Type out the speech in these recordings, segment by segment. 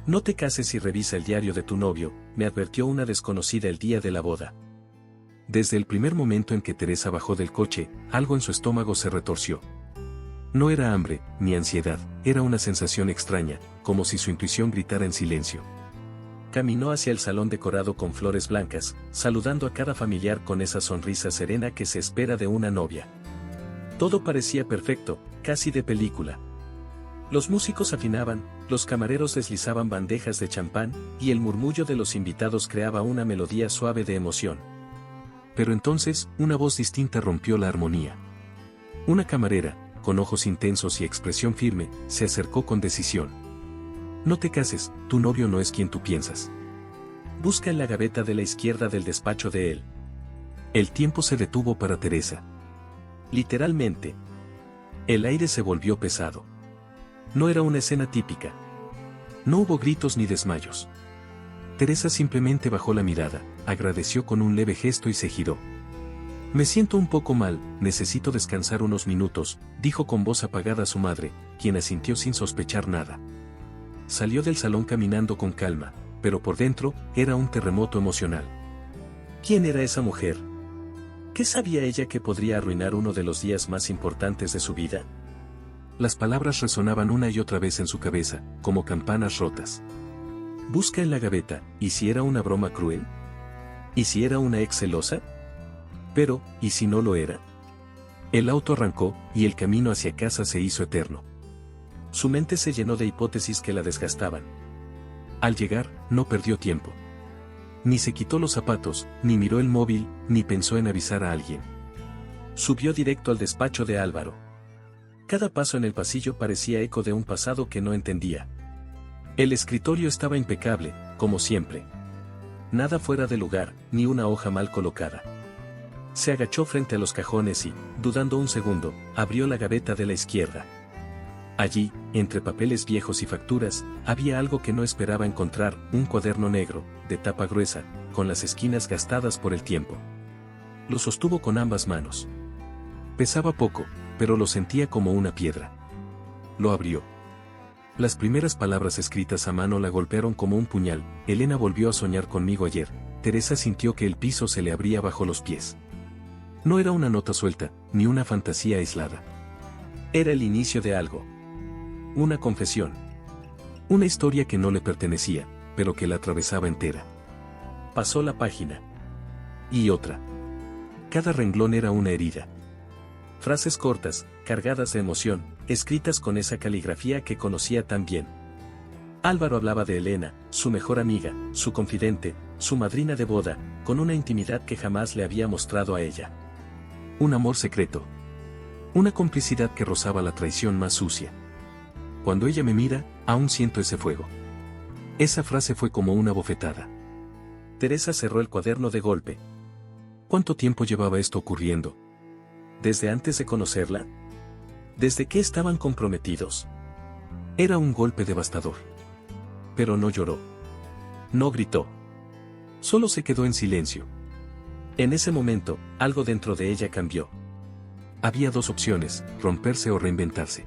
No te cases y revisa el diario de tu novio, me advirtió una desconocida el día de la boda. Desde el primer momento en que Teresa bajó del coche, algo en su estómago se retorció. No era hambre, ni ansiedad, era una sensación extraña, como si su intuición gritara en silencio. Caminó hacia el salón decorado con flores blancas, saludando a cada familiar con esa sonrisa serena que se espera de una novia. Todo parecía perfecto, casi de película. Los músicos afinaban, los camareros deslizaban bandejas de champán, y el murmullo de los invitados creaba una melodía suave de emoción. Pero entonces, una voz distinta rompió la armonía. Una camarera, con ojos intensos y expresión firme, se acercó con decisión. No te cases, tu novio no es quien tú piensas. Busca en la gaveta de la izquierda del despacho de él. El tiempo se detuvo para Teresa. Literalmente. El aire se volvió pesado. No era una escena típica. No hubo gritos ni desmayos. Teresa simplemente bajó la mirada, agradeció con un leve gesto y se giró. Me siento un poco mal, necesito descansar unos minutos, dijo con voz apagada a su madre, quien asintió sin sospechar nada. Salió del salón caminando con calma, pero por dentro, era un terremoto emocional. ¿Quién era esa mujer? ¿Qué sabía ella que podría arruinar uno de los días más importantes de su vida? Las palabras resonaban una y otra vez en su cabeza, como campanas rotas. Busca en la gaveta, ¿y si era una broma cruel? ¿Y si era una ex celosa? Pero, ¿y si no lo era? El auto arrancó, y el camino hacia casa se hizo eterno. Su mente se llenó de hipótesis que la desgastaban. Al llegar, no perdió tiempo. Ni se quitó los zapatos, ni miró el móvil, ni pensó en avisar a alguien. Subió directo al despacho de Álvaro. Cada paso en el pasillo parecía eco de un pasado que no entendía. El escritorio estaba impecable, como siempre. Nada fuera de lugar, ni una hoja mal colocada. Se agachó frente a los cajones y, dudando un segundo, abrió la gaveta de la izquierda. Allí, entre papeles viejos y facturas, había algo que no esperaba encontrar, un cuaderno negro, de tapa gruesa, con las esquinas gastadas por el tiempo. Lo sostuvo con ambas manos. Pesaba poco, pero lo sentía como una piedra. Lo abrió. Las primeras palabras escritas a mano la golpearon como un puñal. Elena volvió a soñar conmigo ayer. Teresa sintió que el piso se le abría bajo los pies. No era una nota suelta, ni una fantasía aislada. Era el inicio de algo. Una confesión. Una historia que no le pertenecía, pero que la atravesaba entera. Pasó la página. Y otra. Cada renglón era una herida. Frases cortas, cargadas de emoción, escritas con esa caligrafía que conocía tan bien. Álvaro hablaba de Elena, su mejor amiga, su confidente, su madrina de boda, con una intimidad que jamás le había mostrado a ella. Un amor secreto. Una complicidad que rozaba la traición más sucia. Cuando ella me mira, aún siento ese fuego. Esa frase fue como una bofetada. Teresa cerró el cuaderno de golpe. ¿Cuánto tiempo llevaba esto ocurriendo? ¿Desde antes de conocerla? ¿Desde que estaban comprometidos? Era un golpe devastador. Pero no lloró. No gritó. Solo se quedó en silencio. En ese momento, algo dentro de ella cambió. Había dos opciones, romperse o reinventarse.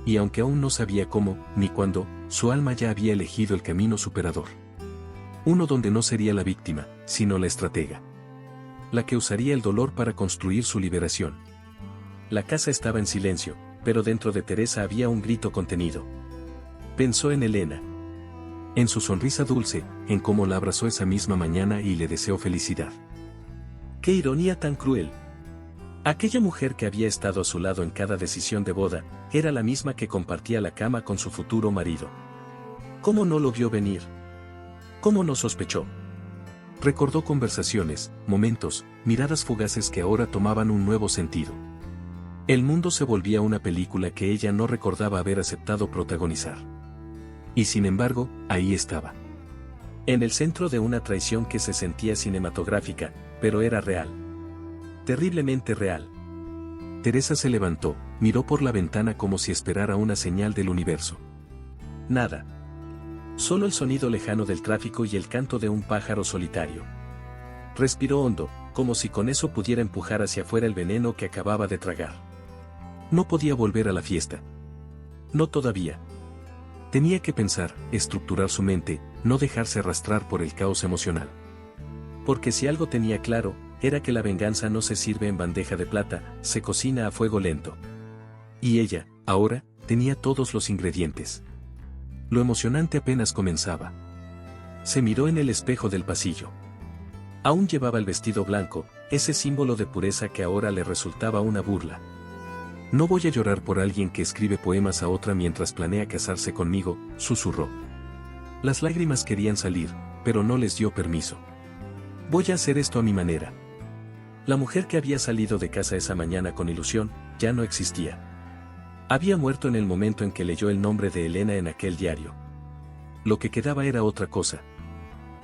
Y aunque aún no sabía cómo, ni cuándo, su alma ya había elegido el camino superador. Uno donde no sería la víctima, sino la estratega. La que usaría el dolor para construir su liberación. La casa estaba en silencio, pero dentro de Teresa había un grito contenido. Pensó en Elena. En su sonrisa dulce, en cómo la abrazó esa misma mañana y le deseó felicidad. ¡Qué ironía tan cruel! Aquella mujer que había estado a su lado en cada decisión de boda, era la misma que compartía la cama con su futuro marido. ¿Cómo no lo vio venir? ¿Cómo no sospechó? Recordó conversaciones, momentos, miradas fugaces que ahora tomaban un nuevo sentido. El mundo se volvía una película que ella no recordaba haber aceptado protagonizar. Y sin embargo, ahí estaba. En el centro de una traición que se sentía cinematográfica, pero era real. Terriblemente real. Teresa se levantó, miró por la ventana como si esperara una señal del universo. Nada. Solo el sonido lejano del tráfico y el canto de un pájaro solitario. Respiró hondo, como si con eso pudiera empujar hacia afuera el veneno que acababa de tragar. No podía volver a la fiesta. No todavía. Tenía que pensar, estructurar su mente, no dejarse arrastrar por el caos emocional. Porque si algo tenía claro, era que la venganza no se sirve en bandeja de plata, se cocina a fuego lento. Y ella, ahora, tenía todos los ingredientes. Lo emocionante apenas comenzaba. Se miró en el espejo del pasillo. Aún llevaba el vestido blanco, ese símbolo de pureza que ahora le resultaba una burla. No voy a llorar por alguien que escribe poemas a otra mientras planea casarse conmigo, susurró. Las lágrimas querían salir, pero no les dio permiso. Voy a hacer esto a mi manera. La mujer que había salido de casa esa mañana con ilusión, ya no existía. Había muerto en el momento en que leyó el nombre de Elena en aquel diario. Lo que quedaba era otra cosa.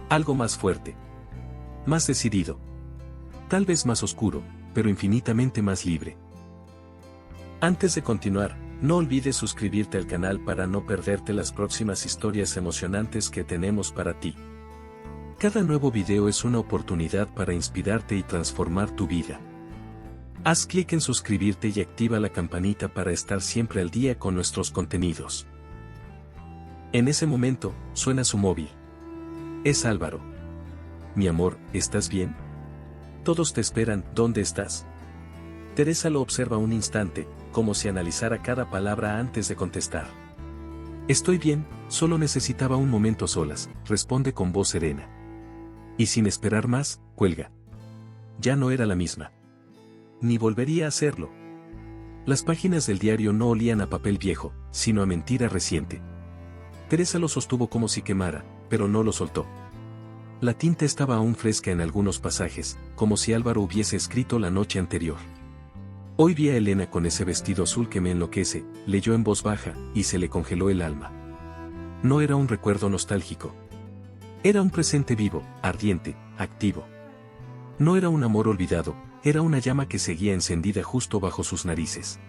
Algo más fuerte. Más decidido. Tal vez más oscuro, pero infinitamente más libre. Antes de continuar, no olvides suscribirte al canal para no perderte las próximas historias emocionantes que tenemos para ti. Cada nuevo video es una oportunidad para inspirarte y transformar tu vida. Haz clic en suscribirte y activa la campanita para estar siempre al día con nuestros contenidos. En ese momento, suena su móvil. Es Álvaro. Mi amor, ¿estás bien? Todos te esperan, ¿dónde estás? Teresa lo observa un instante, como si analizara cada palabra antes de contestar. Estoy bien, solo necesitaba un momento a solas, responde con voz serena. Y sin esperar más, cuelga. Ya no era la misma. Ni volvería a hacerlo. Las páginas del diario no olían a papel viejo, sino a mentira reciente. Teresa lo sostuvo como si quemara, pero no lo soltó. La tinta estaba aún fresca en algunos pasajes, como si Álvaro hubiese escrito la noche anterior. Hoy vi a Elena con ese vestido azul que me enloquece, leyó en voz baja, y se le congeló el alma. No era un recuerdo nostálgico. Era un presente vivo, ardiente, activo. No era un amor olvidado, era una llama que seguía encendida justo bajo sus narices.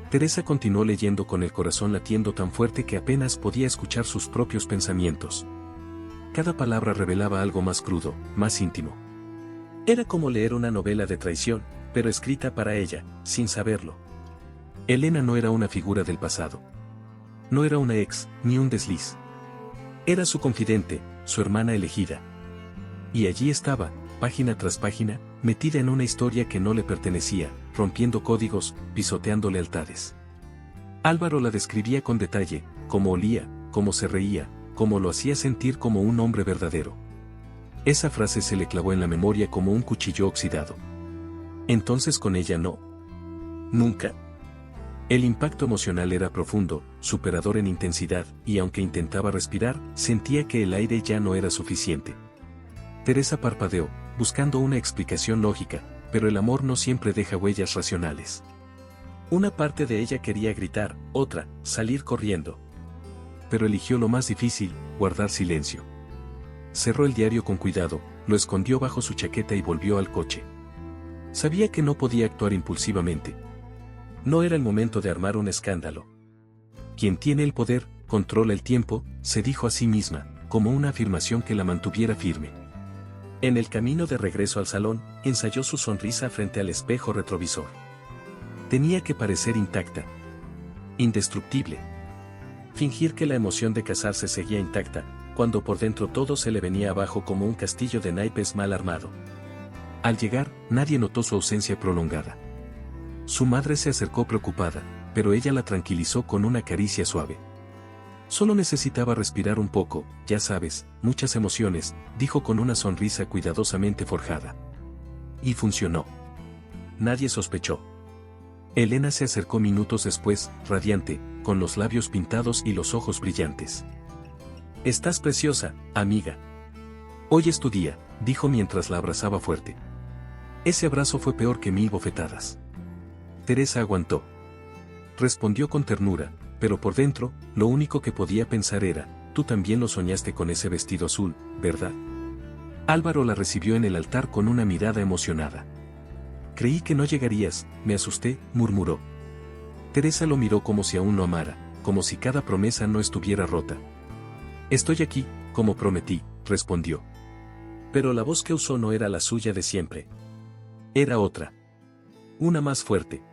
Teresa continuó leyendo con el corazón latiendo tan fuerte que apenas podía escuchar sus propios pensamientos. Cada palabra revelaba algo más crudo, más íntimo. Era como leer una novela de traición, pero escrita para ella, sin saberlo. Elena no era una figura del pasado. No era una ex, ni un desliz. Era su confidente, su hermana elegida. Y allí estaba, página tras página, metida en una historia que no le pertenecía, rompiendo códigos, pisoteando lealtades. Álvaro la describía con detalle, cómo olía, cómo se reía, cómo lo hacía sentir como un hombre verdadero. Esa frase se le clavó en la memoria como un cuchillo oxidado. Entonces con ella no. Nunca. El impacto emocional era profundo, superador en intensidad, y aunque intentaba respirar, sentía que el aire ya no era suficiente. Teresa parpadeó, buscando una explicación lógica, pero el amor no siempre deja huellas racionales. Una parte de ella quería gritar, otra, salir corriendo. Pero eligió lo más difícil, guardar silencio. Cerró el diario con cuidado, lo escondió bajo su chaqueta y volvió al coche. Sabía que no podía actuar impulsivamente. No era el momento de armar un escándalo. Quien tiene el poder, controla el tiempo, se dijo a sí misma, como una afirmación que la mantuviera firme. En el camino de regreso al salón, ensayó su sonrisa frente al espejo retrovisor. Tenía que parecer intacta. Indestructible. Fingir que la emoción de casarse seguía intacta, cuando por dentro todo se le venía abajo como un castillo de naipes mal armado. Al llegar, nadie notó su ausencia prolongada. Su madre se acercó preocupada, pero ella la tranquilizó con una caricia suave. Solo necesitaba respirar un poco, ya sabes, muchas emociones, dijo con una sonrisa cuidadosamente forjada. Y funcionó. Nadie sospechó. Elena se acercó minutos después, radiante, con los labios pintados y los ojos brillantes. Estás preciosa, amiga. Hoy es tu día, dijo mientras la abrazaba fuerte. Ese abrazo fue peor que 1000 bofetadas. Teresa aguantó. Respondió con ternura, pero por dentro, lo único que podía pensar era, tú también lo soñaste con ese vestido azul, ¿verdad? Álvaro la recibió en el altar con una mirada emocionada. Creí que no llegarías, me asusté, murmuró. Teresa lo miró como si aún lo amara, como si cada promesa no estuviera rota. Estoy aquí, como prometí, respondió. Pero la voz que usó no era la suya de siempre. Era otra. Una más fuerte.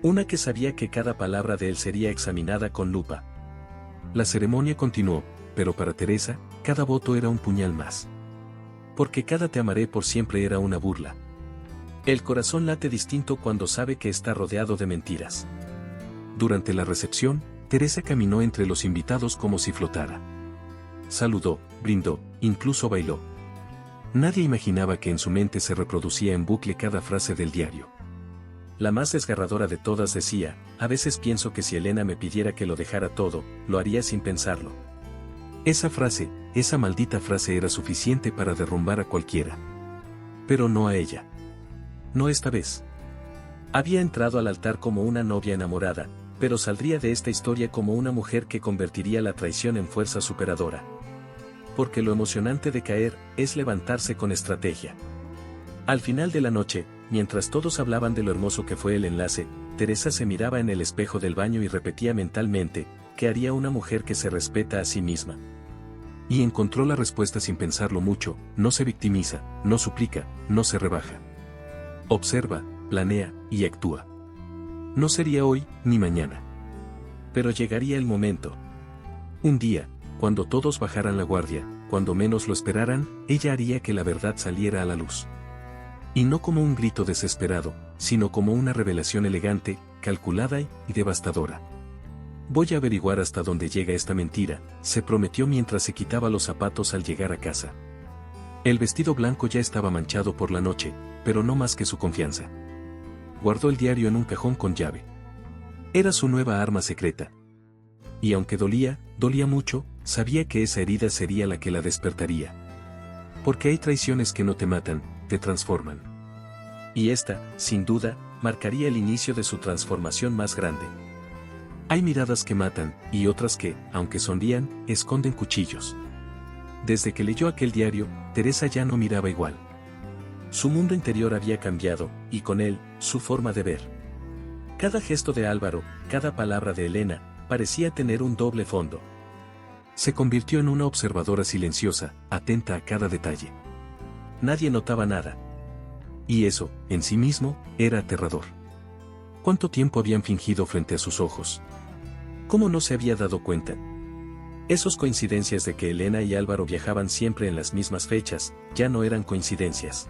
Una que sabía que cada palabra de él sería examinada con lupa. La ceremonia continuó, pero para Teresa, cada voto era un puñal más. Porque cada te amaré por siempre era una burla. El corazón late distinto cuando sabe que está rodeado de mentiras. Durante la recepción, Teresa caminó entre los invitados como si flotara. Saludó, brindó, incluso bailó. Nadie imaginaba que en su mente se reproducía en bucle cada frase del diario. La más desgarradora de todas decía: a veces pienso que si Elena me pidiera que lo dejara todo, lo haría sin pensarlo. Esa frase, esa maldita frase era suficiente para derrumbar a cualquiera. Pero no a ella. No esta vez. Había entrado al altar como una novia enamorada, pero saldría de esta historia como una mujer que convertiría la traición en fuerza superadora. Porque lo emocionante de caer es levantarse con estrategia. Al final de la noche, mientras todos hablaban de lo hermoso que fue el enlace, Teresa se miraba en el espejo del baño y repetía mentalmente: ¿qué haría una mujer que se respeta a sí misma? Y encontró la respuesta sin pensarlo mucho: no se victimiza, no suplica, no se rebaja. Observa, planea y actúa. No sería hoy ni mañana. Pero llegaría el momento. Un día, cuando todos bajaran la guardia, cuando menos lo esperaran, ella haría que la verdad saliera a la luz. Y no como un grito desesperado, sino como una revelación elegante, calculada y devastadora. Voy a averiguar hasta dónde llega esta mentira, se prometió mientras se quitaba los zapatos al llegar a casa. El vestido blanco ya estaba manchado por la noche, pero no más que su confianza. Guardó el diario en un cajón con llave. Era su nueva arma secreta. Y aunque dolía mucho, sabía que esa herida sería la que la despertaría. Porque hay traiciones que no te matan, te transforman. Y esta, sin duda, marcaría el inicio de su transformación más grande. Hay miradas que matan, y otras que, aunque sonrían, esconden cuchillos. Desde que leyó aquel diario, Teresa ya no miraba igual. Su mundo interior había cambiado, y con él, su forma de ver. Cada gesto de Álvaro, cada palabra de Elena, parecía tener un doble fondo. Se convirtió en una observadora silenciosa, atenta a cada detalle. Nadie notaba nada. Y eso, en sí mismo, era aterrador. ¿Cuánto tiempo habían fingido frente a sus ojos? ¿Cómo no se había dado cuenta? Esas coincidencias de que Elena y Álvaro viajaban siempre en las mismas fechas, ya no eran coincidencias.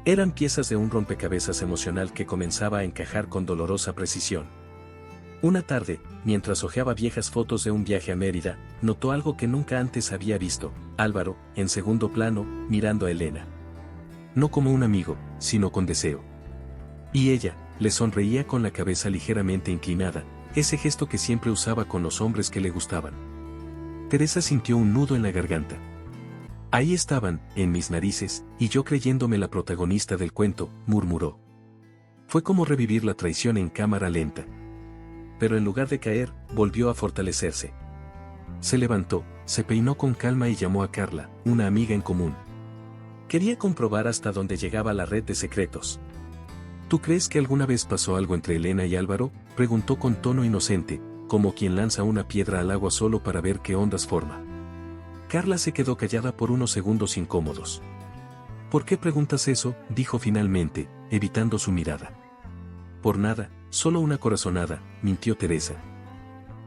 Eran piezas de un rompecabezas emocional que comenzaba a encajar con dolorosa precisión. Una tarde, mientras hojeaba viejas fotos de un viaje a Mérida, notó algo que nunca antes había visto: Álvaro, en segundo plano, mirando a Elena. No como un amigo, sino con deseo. Y ella, le sonreía con la cabeza ligeramente inclinada, ese gesto que siempre usaba con los hombres que le gustaban. Teresa sintió un nudo en la garganta. Ahí estaban, en mis narices, y yo creyéndome la protagonista del cuento, murmuró. Fue como revivir la traición en cámara lenta. Pero en lugar de caer, volvió a fortalecerse. Se levantó, se peinó con calma y llamó a Carla, una amiga en común. Quería comprobar hasta dónde llegaba la red de secretos. ¿Tú crees que alguna vez pasó algo entre Elena y Álvaro?, preguntó con tono inocente, como quien lanza una piedra al agua solo para ver qué ondas forma. Carla se quedó callada por unos segundos incómodos. ¿Por qué preguntas eso?, dijo finalmente, evitando su mirada. Por nada, solo una corazonada, mintió Teresa.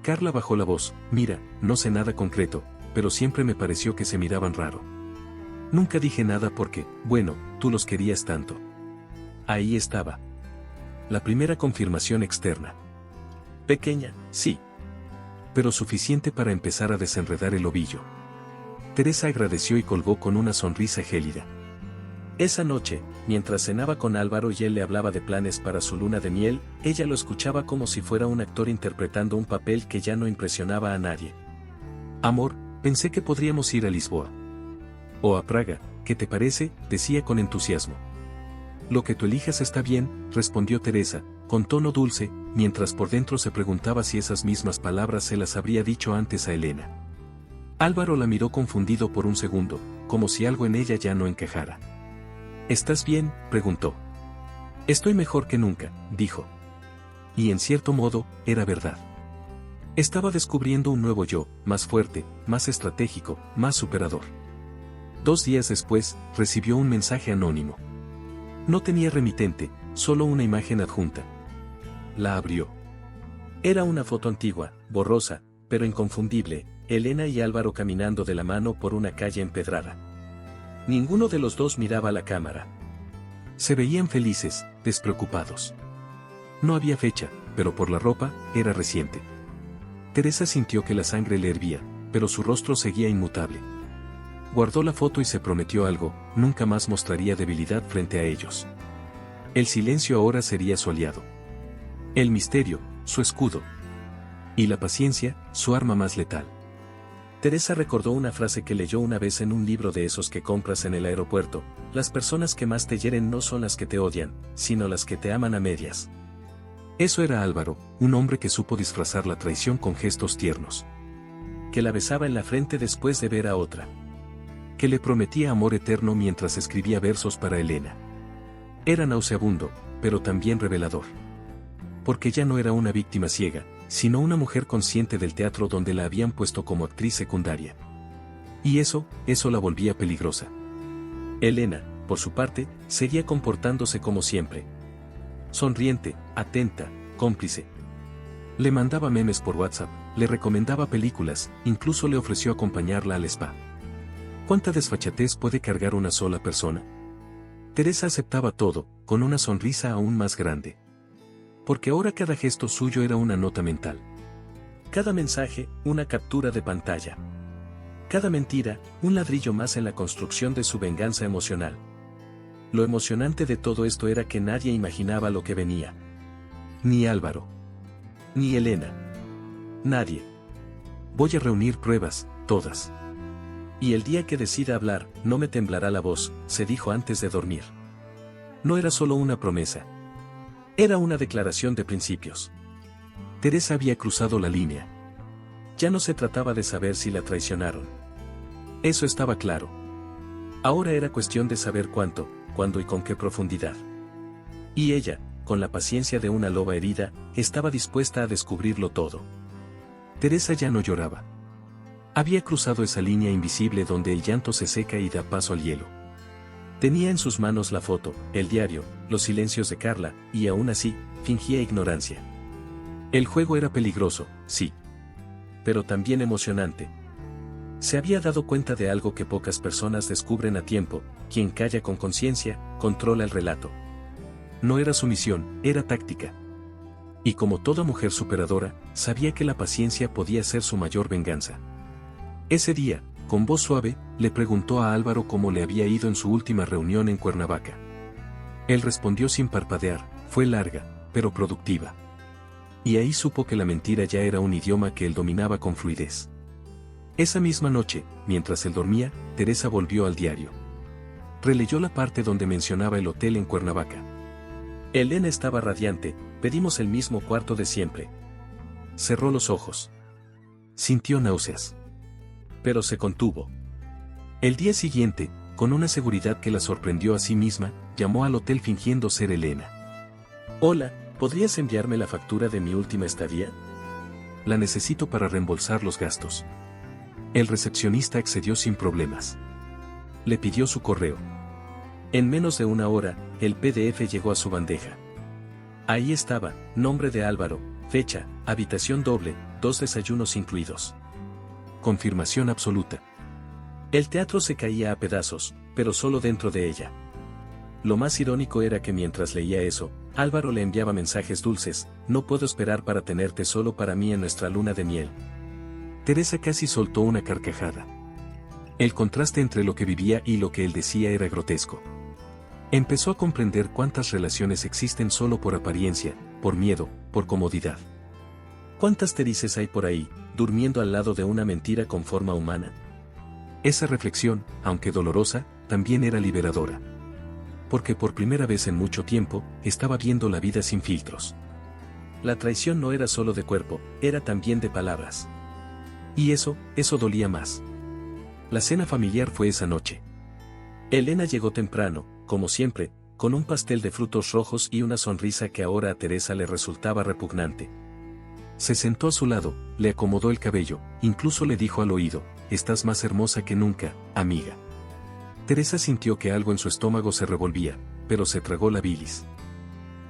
Carla bajó la voz: mira, no sé nada concreto, pero siempre me pareció que se miraban raro. Nunca dije nada porque, bueno, tú los querías tanto. Ahí estaba. La primera confirmación externa. Pequeña, sí. Pero suficiente para empezar a desenredar el ovillo. Teresa agradeció y colgó con una sonrisa gélida. Esa noche, mientras cenaba con Álvaro y él le hablaba de planes para su luna de miel, ella lo escuchaba como si fuera un actor interpretando un papel que ya no impresionaba a nadie. Amor, pensé que podríamos ir a Lisboa. O a Praga, ¿qué te parece?, decía con entusiasmo. Lo que tú elijas está bien, respondió Teresa, con tono dulce, mientras por dentro se preguntaba si esas mismas palabras se las habría dicho antes a Elena. Álvaro la miró confundido por un segundo, como si algo en ella ya no encajara. ¿Estás bien?, preguntó. Estoy mejor que nunca, dijo. Y en cierto modo, era verdad. Estaba descubriendo un nuevo yo, más fuerte, más estratégico, más superador. 2 días después, recibió un mensaje anónimo. No tenía remitente, solo una imagen adjunta. La abrió. Era una foto antigua, borrosa, pero inconfundible, Elena y Álvaro caminando de la mano por una calle empedrada. Ninguno de los dos miraba a la cámara. Se veían felices, despreocupados. No había fecha, pero por la ropa, era reciente. Teresa sintió que la sangre le hervía, pero su rostro seguía inmutable. Guardó la foto y se prometió algo: nunca más mostraría debilidad frente a ellos. El silencio ahora sería su aliado. El misterio, su escudo. Y la paciencia, su arma más letal. Teresa recordó una frase que leyó una vez en un libro de esos que compras en el aeropuerto: las personas que más te hieren no son las que te odian, sino las que te aman a medias. Eso era Álvaro, un hombre que supo disfrazar la traición con gestos tiernos. Que la besaba en la frente después de ver a otra. Que le prometía amor eterno mientras escribía versos para Elena. Era nauseabundo, pero también revelador. Porque ya no era una víctima ciega, sino una mujer consciente del teatro donde la habían puesto como actriz secundaria. Y eso la volvía peligrosa. Elena, por su parte, seguía comportándose como siempre. Sonriente, atenta, cómplice. Le mandaba memes por WhatsApp, le recomendaba películas, incluso le ofreció acompañarla al spa. ¿Cuánta desfachatez puede cargar una sola persona? Teresa aceptaba todo, con una sonrisa aún más grande. Porque ahora cada gesto suyo era una nota mental. Cada mensaje, una captura de pantalla. Cada mentira, un ladrillo más en la construcción de su venganza emocional. Lo emocionante de todo esto era que nadie imaginaba lo que venía. Ni Álvaro. Ni Elena. Nadie. Voy a reunir pruebas, todas. Y el día que decida hablar, no me temblará la voz, se dijo antes de dormir. No era solo una promesa. Era una declaración de principios. Teresa había cruzado la línea. Ya no se trataba de saber si la traicionaron. Eso estaba claro. Ahora era cuestión de saber cuánto, cuándo y con qué profundidad. Y ella, con la paciencia de una loba herida, estaba dispuesta a descubrirlo todo. Teresa ya no lloraba. Había cruzado esa línea invisible donde el llanto se seca y da paso al hielo. Tenía en sus manos la foto, el diario, los silencios de Carla, y aún así, fingía ignorancia. El juego era peligroso, sí. Pero también emocionante. Se había dado cuenta de algo que pocas personas descubren a tiempo: quien calla con conciencia, controla el relato. No era sumisión, era táctica. Y como toda mujer superadora, sabía que la paciencia podía ser su mayor venganza. Ese día, con voz suave, le preguntó a Álvaro cómo le había ido en su última reunión en Cuernavaca. Él respondió sin parpadear: fue larga, pero productiva. Y ahí supo que la mentira ya era un idioma que él dominaba con fluidez. Esa misma noche, mientras él dormía, Teresa volvió al diario. Releyó la parte donde mencionaba el hotel en Cuernavaca. Elena estaba radiante: pedimos el mismo cuarto de siempre. Cerró los ojos. Sintió náuseas. Pero se contuvo. El día siguiente, con una seguridad que la sorprendió a sí misma, llamó al hotel fingiendo ser Elena. Hola, ¿podrías enviarme la factura de mi última estadía? La necesito para reembolsar los gastos. El recepcionista accedió sin problemas. Le pidió su correo. En menos de una hora, el PDF llegó a su bandeja. Ahí estaba: nombre de Álvaro, fecha, habitación doble, 2 desayunos incluidos. Confirmación absoluta. El teatro se caía a pedazos, pero solo dentro de ella. Lo más irónico era que mientras leía eso, Álvaro le enviaba mensajes dulces: no puedo esperar para tenerte solo para mí en nuestra luna de miel. Teresa casi soltó una carcajada. El contraste entre lo que vivía y lo que él decía era grotesco. Empezó a comprender cuántas relaciones existen solo por apariencia, por miedo, por comodidad. ¿Cuántas Tereses hay por ahí, durmiendo al lado de una mentira con forma humana? Esa reflexión, aunque dolorosa, también era liberadora. Porque por primera vez en mucho tiempo, estaba viendo la vida sin filtros. La traición no era solo de cuerpo, era también de palabras. Y eso dolía más. La cena familiar fue esa noche. Elena llegó temprano, como siempre, con un pastel de frutos rojos y una sonrisa que ahora a Teresa le resultaba repugnante. Se sentó a su lado, le acomodó el cabello, incluso le dijo al oído: estás más hermosa que nunca, amiga. Teresa sintió que algo en su estómago se revolvía, pero se tragó la bilis.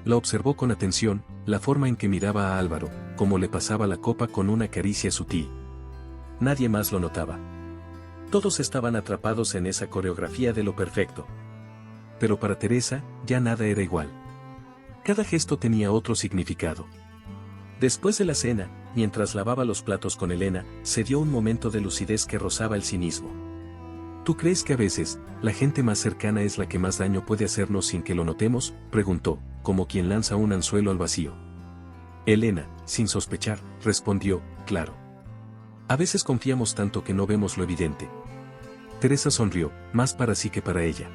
La observó con atención, la forma en que miraba a Álvaro, cómo le pasaba la copa con una caricia sutil. Nadie más lo notaba. Todos estaban atrapados en esa coreografía de lo perfecto. Pero para Teresa, ya nada era igual. Cada gesto tenía otro significado. Después de la cena, mientras lavaba los platos con Elena, se dio un momento de lucidez que rozaba el cinismo. ¿Tú crees que a veces, la gente más cercana es la que más daño puede hacernos sin que lo notemos?, preguntó, como quien lanza un anzuelo al vacío. Elena, sin sospechar, respondió, claro. A veces confiamos tanto que no vemos lo evidente. Teresa sonrió, más para sí que para ella.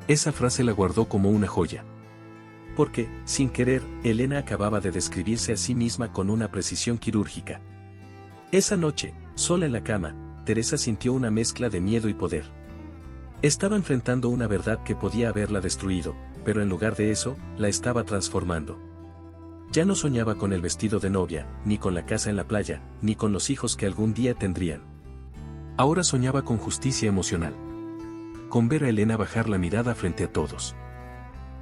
Esa frase la guardó como una joya. Porque, sin querer, Elena acababa de describirse a sí misma con una precisión quirúrgica. Esa noche, sola en la cama, Teresa sintió una mezcla de miedo y poder. Estaba enfrentando una verdad que podía haberla destruido, pero en lugar de eso, la estaba transformando. Ya no soñaba con el vestido de novia, ni con la casa en la playa, ni con los hijos que algún día tendrían. Ahora soñaba con justicia emocional. Con ver a Elena bajar la mirada frente a todos.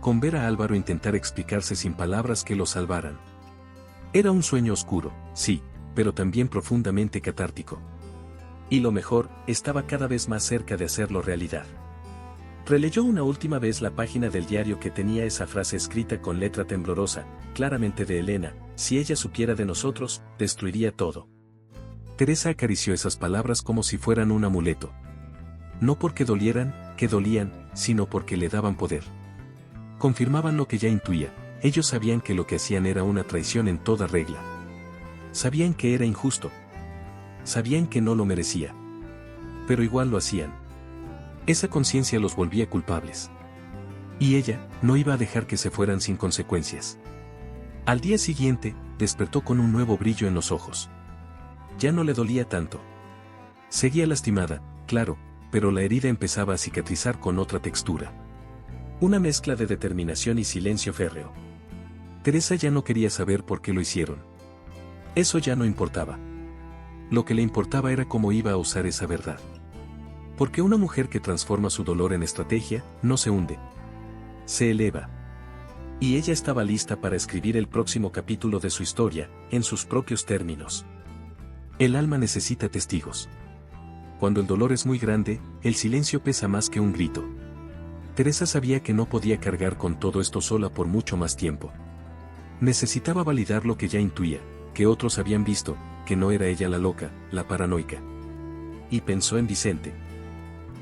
Con ver a Álvaro intentar explicarse sin palabras que lo salvaran. Era un sueño oscuro, sí, pero también profundamente catártico. Y lo mejor, estaba cada vez más cerca de hacerlo realidad. Releyó una última vez la página del diario que tenía esa frase escrita con letra temblorosa, claramente de Elena: si ella supiera de nosotros, destruiría todo. Teresa acarició esas palabras como si fueran un amuleto. No porque dolieran, que dolían, sino porque le daban poder. Confirmaban lo que ya intuía. Ellos sabían que lo que hacían era una traición en toda regla. Sabían que era injusto. Sabían que no lo merecía. Pero igual lo hacían. Esa conciencia los volvía culpables. Y ella, no iba a dejar que se fueran sin consecuencias. Al día siguiente, despertó con un nuevo brillo en los ojos. Ya no le dolía tanto. Seguía lastimada, claro, pero la herida empezaba a cicatrizar con otra textura. Una mezcla de determinación y silencio férreo. Teresa ya no quería saber por qué lo hicieron. Eso ya no importaba. Lo que le importaba era cómo iba a usar esa verdad. Porque una mujer que transforma su dolor en estrategia, no se hunde. Se eleva. Y ella estaba lista para escribir el próximo capítulo de su historia, en sus propios términos. El alma necesita testigos. Cuando el dolor es muy grande, el silencio pesa más que un grito. Teresa sabía que no podía cargar con todo esto sola por mucho más tiempo. Necesitaba validar lo que ya intuía, que otros habían visto, que no era ella la loca, la paranoica. Y pensó en Vicente.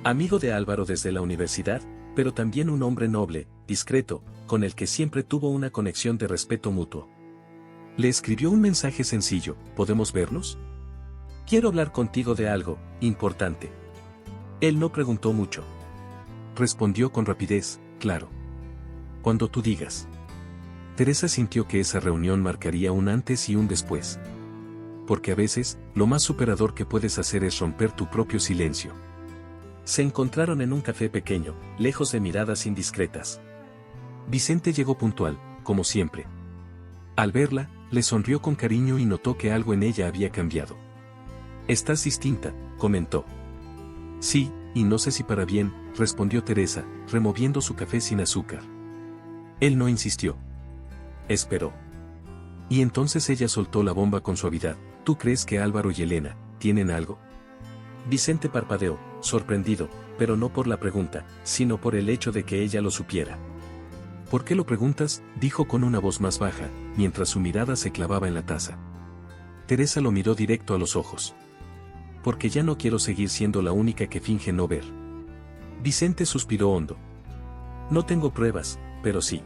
Amigo de Álvaro desde la universidad, pero también un hombre noble, discreto, con el que siempre tuvo una conexión de respeto mutuo. Le escribió un mensaje sencillo: ¿podemos vernos? Quiero hablar contigo de algo importante. Él no preguntó mucho. Respondió con rapidez: claro. Cuando tú digas. Teresa sintió que esa reunión marcaría un antes y un después. Porque a veces, lo más superador que puedes hacer es romper tu propio silencio. Se encontraron en un café pequeño, lejos de miradas indiscretas. Vicente llegó puntual, como siempre. Al verla, le sonrió con cariño y notó que algo en ella había cambiado. Estás distinta, comentó. Sí, y no sé si para bien, respondió Teresa, removiendo su café sin azúcar. Él no insistió. Esperó. Y entonces ella soltó la bomba con suavidad: ¿tú crees que Álvaro y Elena tienen algo? Vicente parpadeó, sorprendido, pero no por la pregunta, sino por el hecho de que ella lo supiera. ¿Por qué lo preguntas?, dijo con una voz más baja, mientras su mirada se clavaba en la taza. Teresa lo miró directo a los ojos. Porque ya no quiero seguir siendo la única que finge no ver. Vicente suspiró hondo. No tengo pruebas, pero sí.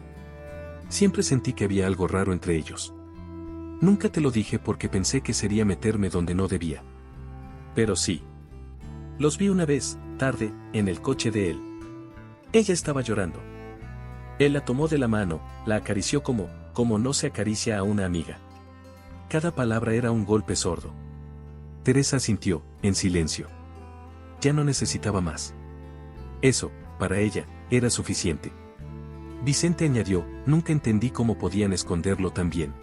Siempre sentí que había algo raro entre ellos. Nunca te lo dije porque pensé que sería meterme donde no debía. Pero sí. Los vi una vez, tarde, en el coche de él. Ella estaba llorando. Él la tomó de la mano, la acarició como no se acaricia a una amiga. Cada palabra era un golpe sordo. Teresa sintió, en silencio. Ya no necesitaba más. Eso, para ella, era suficiente. Vicente añadió: nunca entendí cómo podían esconderlo tan bien.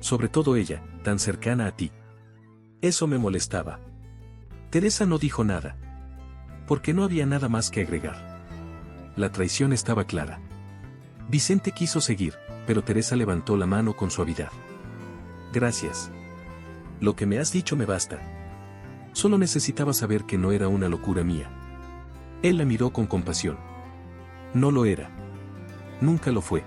Sobre todo ella, tan cercana a ti. Eso me molestaba. Teresa no dijo nada. Porque no había nada más que agregar. La traición estaba clara. Vicente quiso seguir, pero Teresa levantó la mano con suavidad. Gracias. Lo que me has dicho me basta. Solo necesitaba saber que no era una locura mía. Él la miró con compasión. No lo era. Nunca lo fue.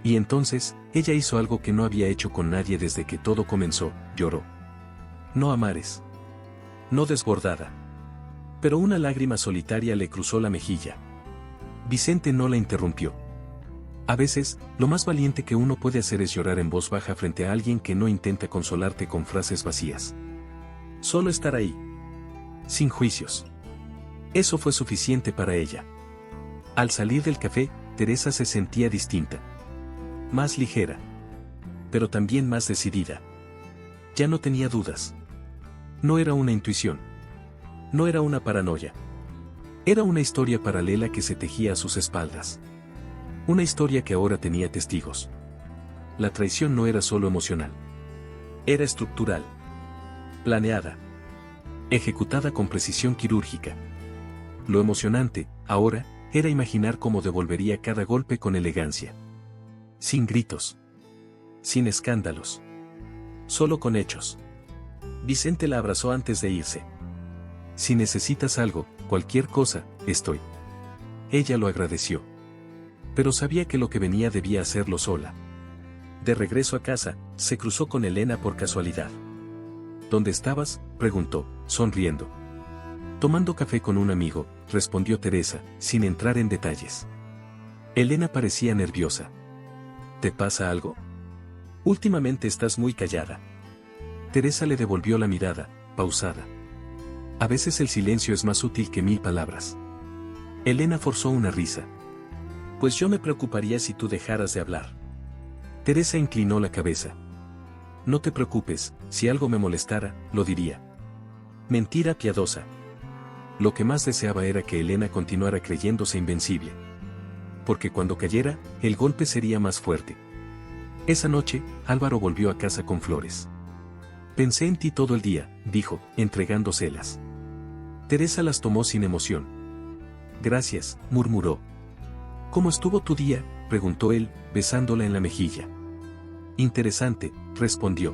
Y entonces, ella hizo algo que no había hecho con nadie desde que todo comenzó, lloró. No a mares. No desbordada. Pero una lágrima solitaria le cruzó la mejilla. Vicente no la interrumpió. A veces, lo más valiente que uno puede hacer es llorar en voz baja frente a alguien que no intenta consolarte con frases vacías. Solo estar ahí. Sin juicios. Eso fue suficiente para ella. Al salir del café, Teresa se sentía distinta. Más ligera. Pero también más decidida. Ya no tenía dudas. No era una intuición. No era una paranoia. Era una historia paralela que se tejía a sus espaldas. Una historia que ahora tenía testigos. La traición no era solo emocional. Era estructural. Planeada. Ejecutada con precisión quirúrgica. Lo emocionante, ahora, era imaginar cómo devolvería cada golpe con elegancia. Sin gritos. Sin escándalos. Solo con hechos. Vicente la abrazó antes de irse. Si necesitas algo, cualquier cosa, estoy. Ella lo agradeció. Pero sabía que lo que venía debía hacerlo sola. De regreso a casa, se cruzó con Elena por casualidad. ¿Dónde estabas?, preguntó, sonriendo. Tomando café con un amigo, respondió Teresa, sin entrar en detalles. Elena parecía nerviosa. ¿Te pasa algo? Últimamente estás muy callada. Teresa le devolvió la mirada, pausada. A veces el silencio es más útil que 1000 palabras. Elena forzó una risa. Pues yo me preocuparía si tú dejaras de hablar. Teresa inclinó la cabeza. No te preocupes, si algo me molestara, lo diría. Mentira piadosa. Lo que más deseaba era que Elena continuara creyéndose invencible. Porque cuando cayera, el golpe sería más fuerte. Esa noche, Álvaro volvió a casa con flores. Pensé en ti todo el día, dijo, entregándoselas. Teresa las tomó sin emoción. Gracias, murmuró. ¿Cómo estuvo tu día?, preguntó él, besándola en la mejilla. Interesante, respondió.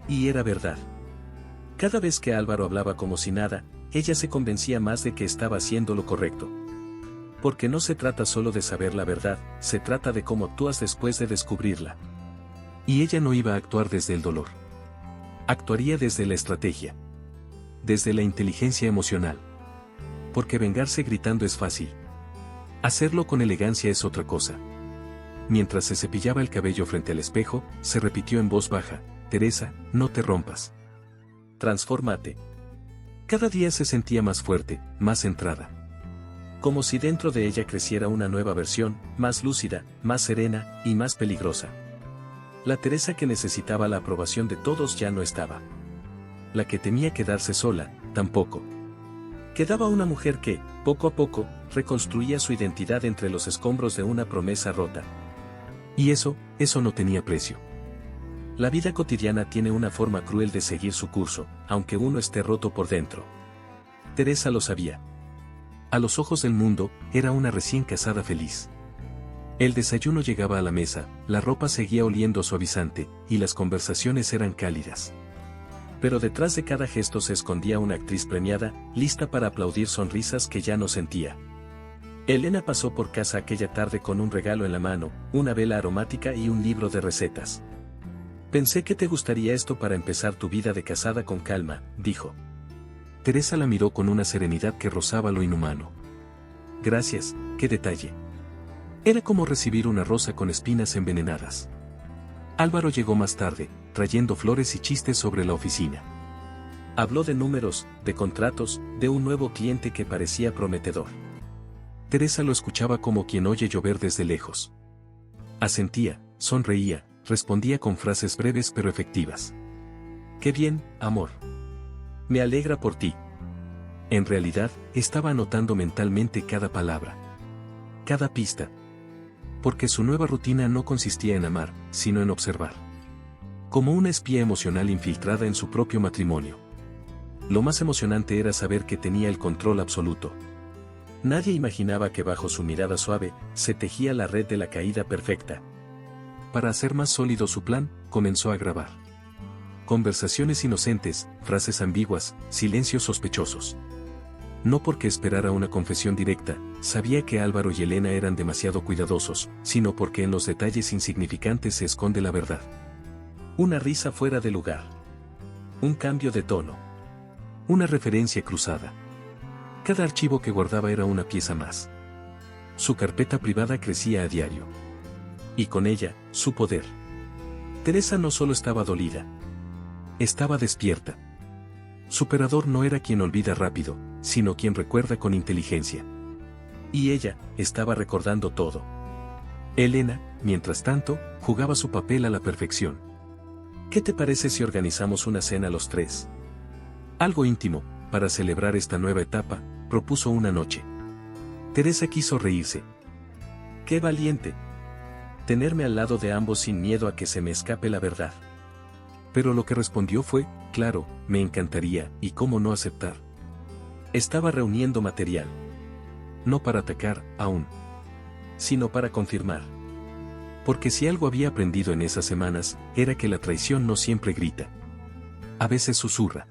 Y era verdad. Cada vez que Álvaro hablaba como si nada, ella se convencía más de que estaba haciendo lo correcto. Porque no se trata solo de saber la verdad, se trata de cómo actúas después de descubrirla. Y ella no iba a actuar desde el dolor. Actuaría desde la estrategia. Desde la inteligencia emocional. Porque vengarse gritando es fácil. Hacerlo con elegancia es otra cosa. Mientras se cepillaba el cabello frente al espejo, se repitió en voz baja, Teresa, no te rompas. Transfórmate. Cada día se sentía más fuerte, más centrada. Como si dentro de ella creciera una nueva versión, más lúcida, más serena, y más peligrosa. La Teresa que necesitaba la aprobación de todos ya no estaba. La que temía quedarse sola, tampoco. Quedaba una mujer que, poco a poco, reconstruía su identidad entre los escombros de una promesa rota. Y eso no tenía precio. La vida cotidiana tiene una forma cruel de seguir su curso, aunque uno esté roto por dentro. Teresa lo sabía. A los ojos del mundo, era una recién casada feliz. El desayuno llegaba a la mesa, la ropa seguía oliendo suavizante, y las conversaciones eran cálidas. Pero detrás de cada gesto se escondía una actriz premiada, lista para aplaudir sonrisas que ya no sentía. Elena pasó por casa aquella tarde con un regalo en la mano, una vela aromática y un libro de recetas. Pensé que te gustaría esto para empezar tu vida de casada con calma, dijo. Teresa la miró con una serenidad que rozaba lo inhumano. Gracias, qué detalle. Era como recibir una rosa con espinas envenenadas. Álvaro llegó más tarde, trayendo flores y chistes sobre la oficina. Habló de números, de contratos, de un nuevo cliente que parecía prometedor. Teresa lo escuchaba como quien oye llover desde lejos. Asentía, sonreía, respondía con frases breves pero efectivas. Qué bien, amor. Me alegra por ti. En realidad, estaba anotando mentalmente cada palabra. Cada pista. Porque su nueva rutina no consistía en amar, sino en observar. Como una espía emocional infiltrada en su propio matrimonio. Lo más emocionante era saber que tenía el control absoluto. Nadie imaginaba que bajo su mirada suave, se tejía la red de la caída perfecta. para hacer más sólido su plan, comenzó a grabar. Conversaciones inocentes, frases ambiguas, silencios sospechosos. No porque esperara una confesión directa, sabía que Álvaro y Elena eran demasiado cuidadosos, sino porque en los detalles insignificantes se esconde la verdad. Una risa fuera de lugar. Un cambio de tono. Una referencia cruzada. Cada archivo que guardaba era una pieza más. Su carpeta privada crecía a diario. Y con ella, su poder. Teresa no solo estaba dolida. Estaba despierta. Su operador no era quien olvida rápido, sino quien recuerda con inteligencia. Y ella, estaba recordando todo. Elena, mientras tanto, jugaba su papel a la perfección. ¿Qué te parece si organizamos una cena los tres? Algo íntimo, para celebrar esta nueva etapa, propuso una noche. Teresa quiso reírse. ¡Qué valiente! Tenerme al lado de ambos sin miedo a que se me escape la verdad. Pero lo que respondió fue, claro, me encantaría, y cómo no aceptar. Estaba reuniendo material. No para atacar, aún. Sino para confirmar. Porque si algo había aprendido en esas semanas, era que la traición no siempre grita. A veces susurra.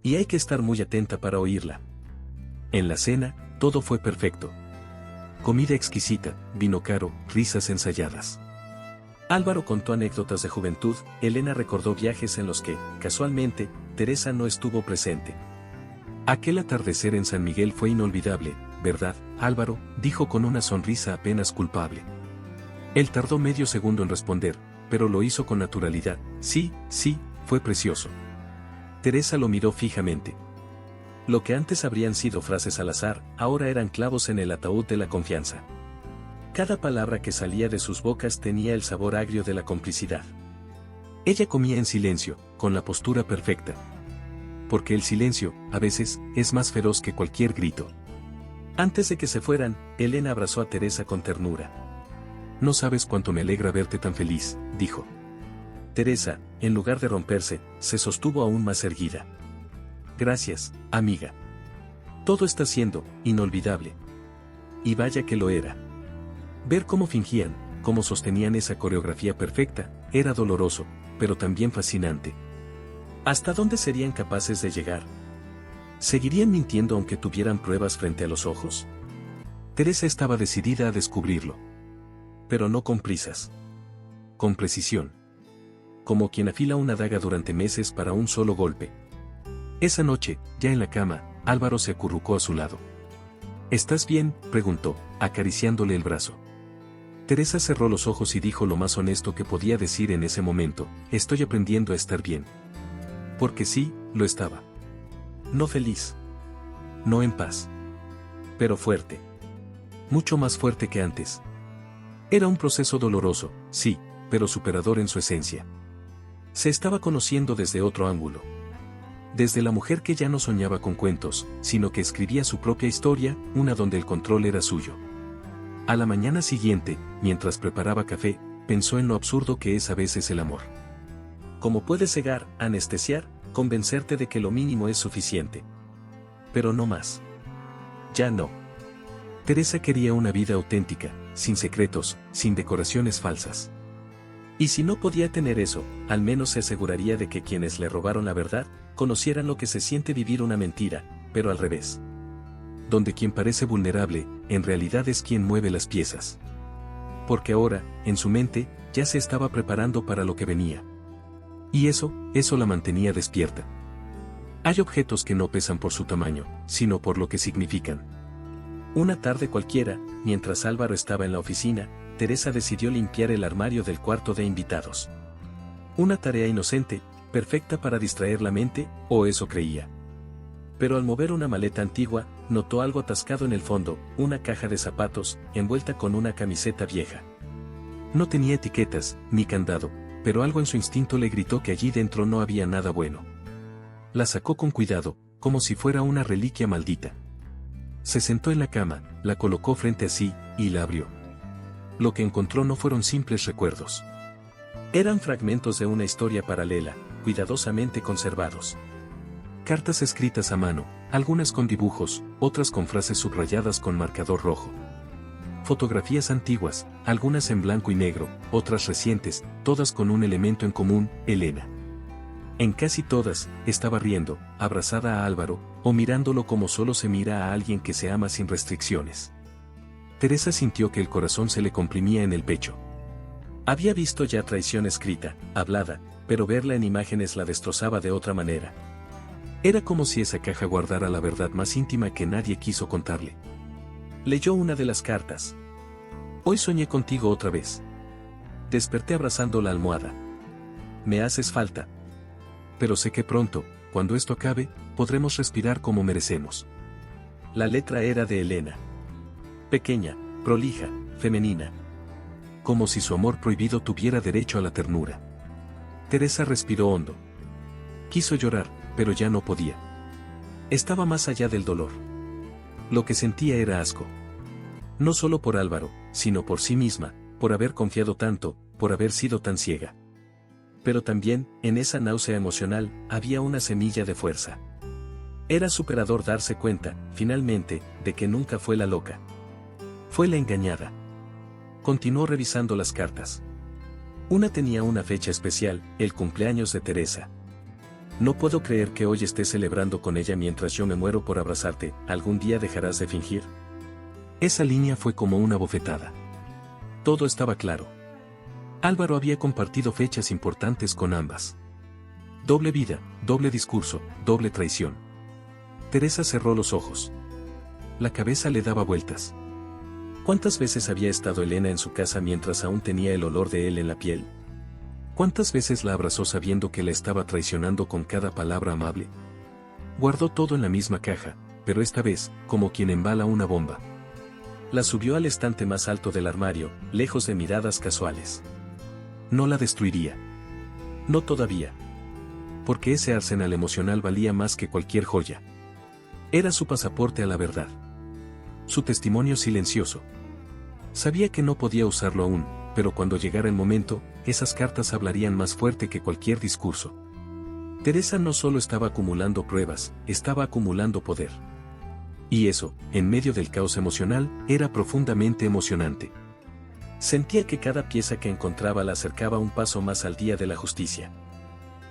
Y hay que estar muy atenta para oírla. En la cena, todo fue perfecto. Comida exquisita, vino caro, risas ensayadas. Álvaro contó anécdotas de juventud, Elena recordó viajes en los que, casualmente, Teresa no estuvo presente. Aquel atardecer en San Miguel fue inolvidable, ¿verdad, Álvaro?, dijo con una sonrisa apenas culpable. Él tardó medio segundo en responder, pero lo hizo con naturalidad. Sí, fue precioso. Teresa lo miró fijamente. Lo que antes habrían sido frases al azar, ahora eran clavos en el ataúd de la confianza. Cada palabra que salía de sus bocas tenía el sabor agrio de la complicidad. Ella comía en silencio, con la postura perfecta. Porque el silencio, a veces, es más feroz que cualquier grito. Antes de que se fueran, Elena abrazó a Teresa con ternura. No sabes cuánto me alegra verte tan feliz, dijo. Teresa, en lugar de romperse, se sostuvo aún más erguida. Gracias, amiga. Todo está siendo inolvidable. Y vaya que lo era. Ver cómo fingían, cómo sostenían esa coreografía perfecta, era doloroso, pero también fascinante. ¿Hasta dónde serían capaces de llegar? ¿Seguirían mintiendo aunque tuvieran pruebas frente a los ojos? Teresa estaba decidida a descubrirlo. Pero no con prisas. Con precisión. Como quien afila una daga durante meses para un solo golpe. Esa noche, ya en la cama, Álvaro se acurrucó a su lado. ¿Estás bien?, preguntó, acariciándole el brazo. Teresa cerró los ojos y dijo lo más honesto que podía decir en ese momento: estoy aprendiendo a estar bien. Porque sí, lo estaba. No feliz. No en paz. Pero fuerte. Mucho más fuerte que antes. Era un proceso doloroso, sí, pero superador en su esencia. Se estaba conociendo desde otro ángulo. Desde la mujer que ya no soñaba con cuentos, sino que escribía su propia historia, una donde el control era suyo. A la mañana siguiente, mientras preparaba café, pensó en lo absurdo que es a veces el amor. Como puede cegar, anestesiar, convencerte de que lo mínimo es suficiente. Pero no más. Ya no. Teresa quería una vida auténtica, sin secretos, sin decoraciones falsas. Y si no podía tener eso, al menos se aseguraría de que quienes le robaron la verdad, conocieran lo que se siente vivir una mentira, pero al revés. Donde quien parece vulnerable, en realidad es quien mueve las piezas. Porque ahora, en su mente, ya se estaba preparando para lo que venía. Y eso la mantenía despierta. Hay objetos que no pesan por su tamaño, sino por lo que significan. Una tarde cualquiera, mientras Álvaro estaba en la oficina, Teresa decidió limpiar el armario del cuarto de invitados. Una tarea inocente, perfecta para distraer la mente, o eso creía. Pero al mover una maleta antigua, notó algo atascado en el fondo, una caja de zapatos, envuelta con una camiseta vieja. No tenía etiquetas, ni candado, pero algo en su instinto le gritó que allí dentro no había nada bueno. La sacó con cuidado, como si fuera una reliquia maldita. Se sentó en la cama, la colocó frente a sí, y la abrió. Lo que encontró no fueron simples recuerdos. Eran fragmentos de una historia paralela, cuidadosamente conservados. Cartas escritas a mano, algunas con dibujos, otras con frases subrayadas con marcador rojo. Fotografías antiguas, algunas en blanco y negro, otras recientes, todas con un elemento en común, Elena. En casi todas, estaba riendo, abrazada a Álvaro, o mirándolo como solo se mira a alguien que se ama sin restricciones. Teresa sintió que el corazón se le comprimía en el pecho. Había visto ya traición escrita, hablada, pero verla en imágenes la destrozaba de otra manera. Era como si esa caja guardara la verdad más íntima que nadie quiso contarle. Leyó una de las cartas. Hoy soñé contigo otra vez. Desperté abrazando la almohada. Me haces falta. Pero sé que pronto, cuando esto acabe, podremos respirar como merecemos. La letra era de Elena. Pequeña, prolija, femenina. Como si su amor prohibido tuviera derecho a la ternura. Teresa respiró hondo. Quiso llorar, pero ya no podía. Estaba más allá del dolor. Lo que sentía era asco. No solo por Álvaro, sino por sí misma, por haber confiado tanto, por haber sido tan ciega. Pero también, en esa náusea emocional, había una semilla de fuerza. Era superador darse cuenta, finalmente, de que nunca fue la loca. Fue la engañada. Continuó revisando las cartas. Una tenía una fecha especial, el cumpleaños de Teresa. No puedo creer que hoy estés celebrando con ella mientras yo me muero por abrazarte, ¿algún día dejarás de fingir? Esa línea fue como una bofetada. Todo estaba claro. Álvaro había compartido fechas importantes con ambas. Doble vida, doble discurso, doble traición. Teresa cerró los ojos. La cabeza le daba vueltas. ¿Cuántas veces había estado Elena en su casa mientras aún tenía el olor de él en la piel? ¿Cuántas veces la abrazó sabiendo que la estaba traicionando con cada palabra amable? Guardó todo en la misma caja, pero esta vez, como quien embala una bomba. La subió al estante más alto del armario, lejos de miradas casuales. No la destruiría. No todavía. Porque ese arsenal emocional valía más que cualquier joya. Era su pasaporte a la verdad. Su testimonio silencioso. Sabía que no podía usarlo aún, pero cuando llegara el momento, esas cartas hablarían más fuerte que cualquier discurso. Teresa no solo estaba acumulando pruebas, estaba acumulando poder. Y eso, en medio del caos emocional, era profundamente emocionante. Sentía que cada pieza que encontraba la acercaba un paso más al día de la justicia.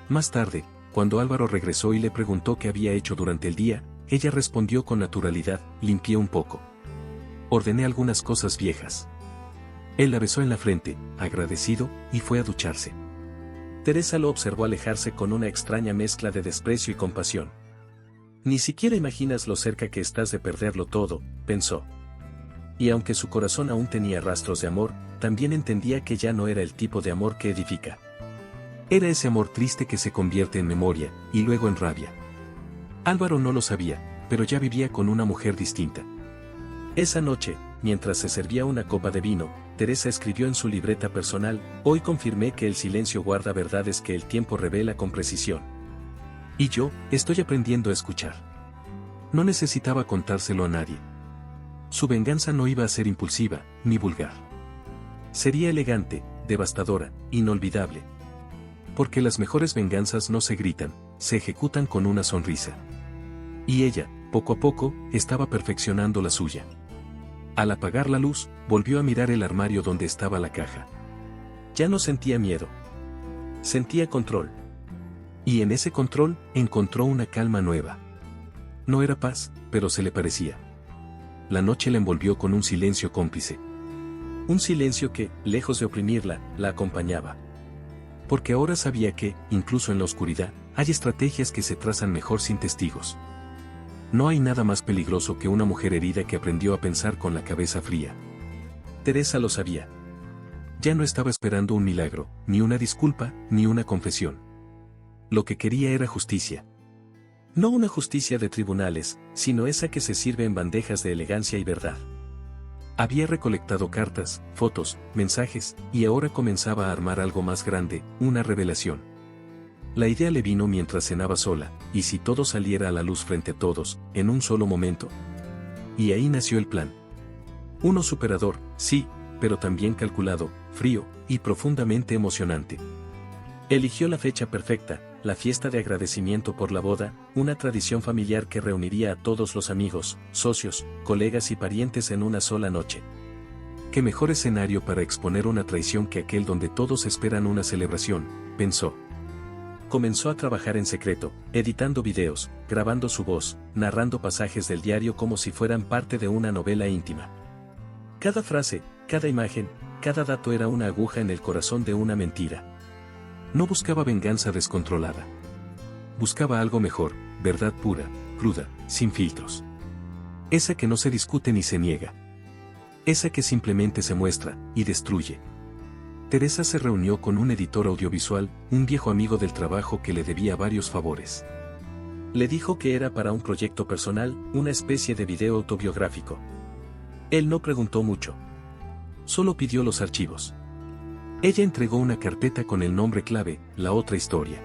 Más tarde, cuando Álvaro regresó y le preguntó qué había hecho durante el día, ella respondió con naturalidad: limpié un poco. Ordené algunas cosas viejas. Él la besó en la frente, agradecido, y fue a ducharse. Teresa lo observó alejarse con una extraña mezcla de desprecio y compasión. Ni siquiera imaginas lo cerca que estás de perderlo todo, pensó. Y aunque su corazón aún tenía rastros de amor, también entendía que ya no era el tipo de amor que edifica. Era ese amor triste que se convierte en memoria, y luego en rabia. Álvaro no lo sabía, pero ya vivía con una mujer distinta. Esa noche, mientras se servía una copa de vino, Teresa escribió en su libreta personal: hoy confirmé que el silencio guarda verdades que el tiempo revela con precisión. Y yo, estoy aprendiendo a escuchar. No necesitaba contárselo a nadie. Su venganza no iba a ser impulsiva, ni vulgar. Sería elegante, devastadora, inolvidable. Porque las mejores venganzas no se gritan, se ejecutan con una sonrisa. Y ella, poco a poco, estaba perfeccionando la suya. Al apagar la luz, volvió a mirar el armario donde estaba la caja. Ya no sentía miedo. Sentía control. Y en ese control, encontró una calma nueva. No era paz, pero se le parecía. La noche la envolvió con un silencio cómplice. Un silencio que, lejos de oprimirla, la acompañaba. Porque ahora sabía que, incluso en la oscuridad, hay estrategias que se trazan mejor sin testigos. No hay nada más peligroso que una mujer herida que aprendió a pensar con la cabeza fría. Teresa lo sabía. Ya no estaba esperando un milagro, ni una disculpa, ni una confesión. Lo que quería era justicia. No una justicia de tribunales, sino esa que se sirve en bandejas de elegancia y verdad. Había recolectado cartas, fotos, mensajes, y ahora comenzaba a armar algo más grande, una revelación. La idea le vino mientras cenaba sola, y si todo saliera a la luz frente a todos, en un solo momento. Y ahí nació el plan. Uno superador, sí, pero también calculado, frío, y profundamente emocionante. Eligió la fecha perfecta, la fiesta de agradecimiento por la boda, una tradición familiar que reuniría a todos los amigos, socios, colegas y parientes en una sola noche. Qué mejor escenario para exponer una traición que aquel donde todos esperan una celebración, pensó. Comenzó a trabajar en secreto, editando videos, grabando su voz, narrando pasajes del diario como si fueran parte de una novela íntima. Cada frase, cada imagen, cada dato era una aguja en el corazón de una mentira. No buscaba venganza descontrolada. Buscaba algo mejor, verdad pura, cruda, sin filtros. Esa que no se discute ni se niega. Esa que simplemente se muestra y destruye. Teresa se reunió con un editor audiovisual, un viejo amigo del trabajo que le debía varios favores. Le dijo que era para un proyecto personal, una especie de video autobiográfico. Él no preguntó mucho. Solo pidió los archivos. Ella entregó una carpeta con el nombre clave, La otra historia.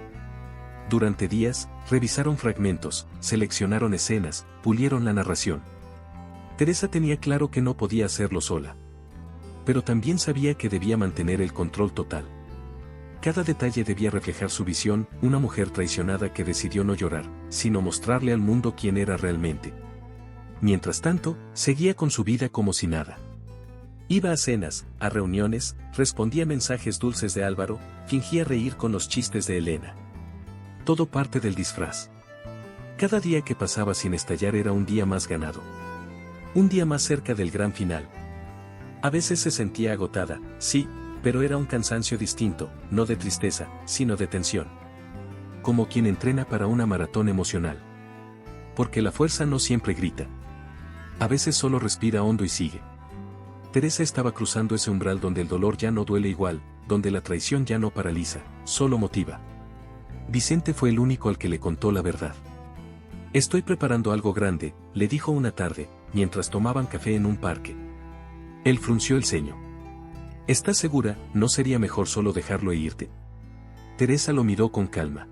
Durante días, revisaron fragmentos, seleccionaron escenas, pulieron la narración. Teresa tenía claro que no podía hacerlo sola. Pero también sabía que debía mantener el control total. Cada detalle debía reflejar su visión, una mujer traicionada que decidió no llorar, sino mostrarle al mundo quién era realmente. Mientras tanto, seguía con su vida como si nada. Iba a cenas, a reuniones, respondía mensajes dulces de Álvaro, fingía reír con los chistes de Elena. Todo parte del disfraz. Cada día que pasaba sin estallar era un día más ganado. Un día más cerca del gran final. A veces se sentía agotada, sí, pero era un cansancio distinto, no de tristeza, sino de tensión. Como quien entrena para una maratón emocional. Porque la fuerza no siempre grita. A veces solo respira hondo y sigue. Teresa estaba cruzando ese umbral donde el dolor ya no duele igual, donde la traición ya no paraliza, solo motiva. Vicente fue el único al que le contó la verdad. Estoy preparando algo grande, le dijo una tarde, mientras tomaban café en un parque. Él frunció el ceño. ¿Estás segura, no sería mejor solo dejarlo e irte? Teresa lo miró con calma.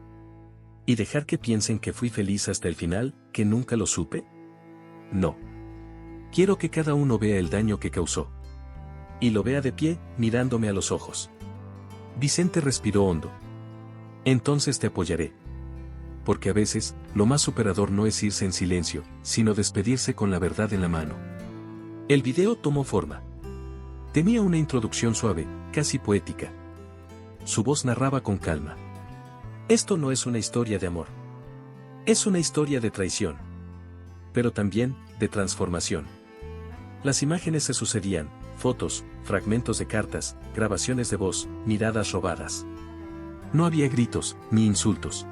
¿Y dejar que piensen que fui feliz hasta el final, que nunca lo supe? No. Quiero que cada uno vea el daño que causó. Y lo vea de pie, mirándome a los ojos. Vicente respiró hondo. Entonces te apoyaré. Porque a veces, lo más superador no es irse en silencio, sino despedirse con la verdad en la mano. El video tomó forma. Tenía una introducción suave, casi poética. Su voz narraba con calma. Esto no es una historia de amor. Es una historia de traición. Pero también, de transformación. Las imágenes se sucedían, fotos, fragmentos de cartas, grabaciones de voz, miradas robadas. No había gritos, ni insultos.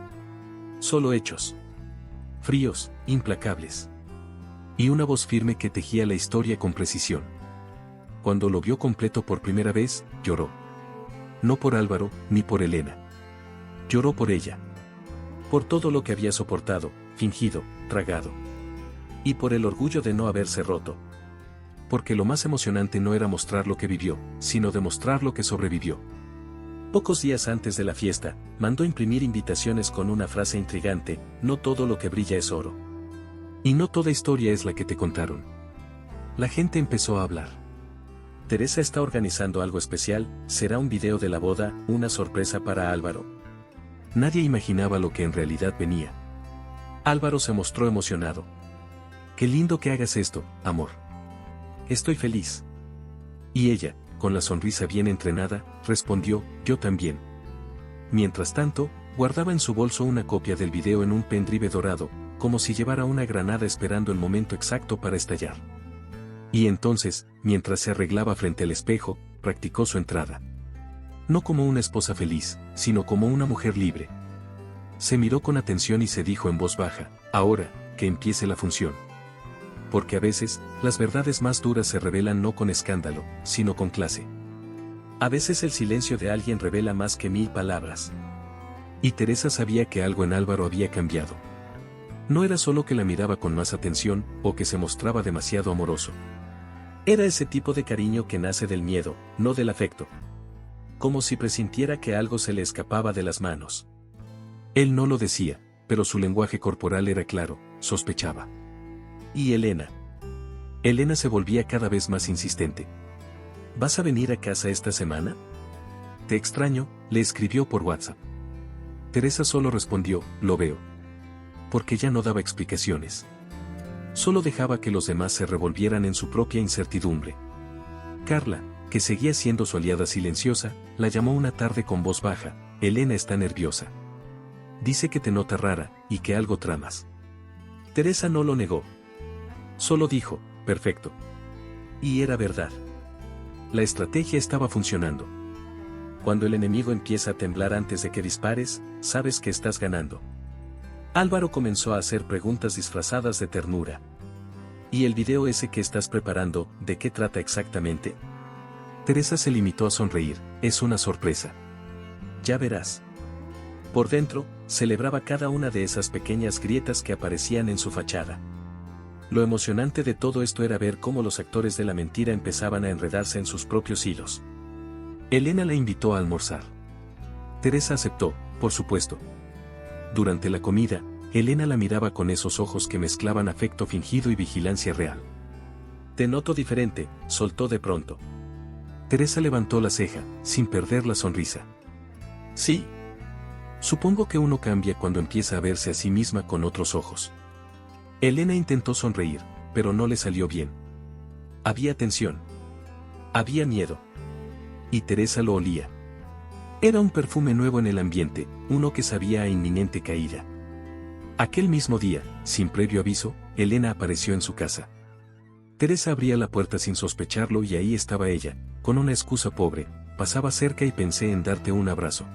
Solo hechos. Fríos, implacables. Y una voz firme que tejía la historia con precisión. Cuando lo vio completo por primera vez, lloró. No por Álvaro, ni por Elena. Lloró por ella. Por todo lo que había soportado, fingido, tragado. Y por el orgullo de no haberse roto. Porque lo más emocionante no era mostrar lo que vivió, sino demostrar lo que sobrevivió. Pocos días antes de la fiesta, mandó imprimir invitaciones con una frase intrigante: no todo lo que brilla es oro. Y no toda historia es la que te contaron. La gente empezó a hablar. Teresa está organizando algo especial, será un video de la boda, una sorpresa para Álvaro. Nadie imaginaba lo que en realidad venía. Álvaro se mostró emocionado. Qué lindo que hagas esto, amor. Estoy feliz. Y ella, con la sonrisa bien entrenada, respondió, yo también. Mientras tanto, guardaba en su bolso una copia del video en un pendrive dorado, como si llevara una granada esperando el momento exacto para estallar. Y entonces, mientras se arreglaba frente al espejo, practicó su entrada. No como una esposa feliz, sino como una mujer libre. Se miró con atención y se dijo en voz baja, ahora, que empiece la función. Porque a veces, las verdades más duras se revelan no con escándalo, sino con clase. A veces el silencio de alguien revela más que 1000 palabras. Y Teresa sabía que algo en Álvaro había cambiado. No era solo que la miraba con más atención, o que se mostraba demasiado amoroso. Era ese tipo de cariño que nace del miedo, no del afecto. Como si presintiera que algo se le escapaba de las manos. Él no lo decía, pero su lenguaje corporal era claro, sospechaba. ¿Y Elena? Elena se volvía cada vez más insistente. ¿Vas a venir a casa esta semana? Te extraño, le escribió por WhatsApp. Teresa solo respondió, lo veo. Porque ya no daba explicaciones. Solo dejaba que los demás se revolvieran en su propia incertidumbre. Carla, que seguía siendo su aliada silenciosa, la llamó una tarde con voz baja. Elena está nerviosa. Dice que te nota rara, y que algo tramas. Teresa no lo negó. Solo dijo, perfecto. Y era verdad. La estrategia estaba funcionando. Cuando el enemigo empieza a temblar antes de que dispares, sabes que estás ganando. Álvaro comenzó a hacer preguntas disfrazadas de ternura. ¿Y el video ese que estás preparando, de qué trata exactamente? Teresa se limitó a sonreír, es una sorpresa. Ya verás. Por dentro, celebraba cada una de esas pequeñas grietas que aparecían en su fachada. Lo emocionante de todo esto era ver cómo los actores de la mentira empezaban a enredarse en sus propios hilos. Elena la invitó a almorzar. Teresa aceptó, por supuesto. Durante la comida, Elena la miraba con esos ojos que mezclaban afecto fingido y vigilancia real. Te noto diferente, soltó de pronto. Teresa levantó la ceja, sin perder la sonrisa. Sí. Supongo que uno cambia cuando empieza a verse a sí misma con otros ojos. Elena intentó sonreír, pero no le salió bien. Había tensión. Había miedo. Y Teresa lo olía. Era un perfume nuevo en el ambiente, uno que sabía a inminente caída. Aquel mismo día, sin previo aviso, Elena apareció en su casa. Teresa abría la puerta sin sospecharlo y ahí estaba ella, con una excusa pobre. Pasaba cerca y pensé en darte un abrazo.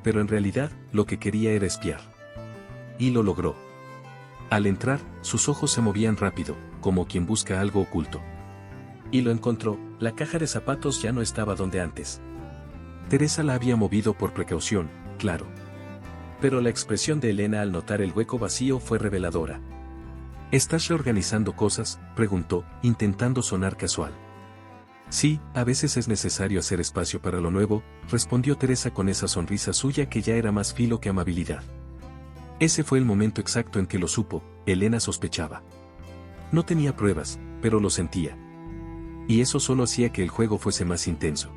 Pero en realidad, lo que quería era espiar. Y lo logró. Al entrar, sus ojos se movían rápido, como quien busca algo oculto. Y lo encontró, la caja de zapatos ya no estaba donde antes. Teresa la había movido por precaución, claro. Pero la expresión de Elena al notar el hueco vacío fue reveladora. ¿Estás reorganizando cosas?, preguntó, intentando sonar casual. Sí, a veces es necesario hacer espacio para lo nuevo, respondió Teresa con esa sonrisa suya que ya era más filo que amabilidad. Ese fue el momento exacto en que lo supo. Elena sospechaba. No tenía pruebas, pero lo sentía. Y eso solo hacía que el juego fuese más intenso.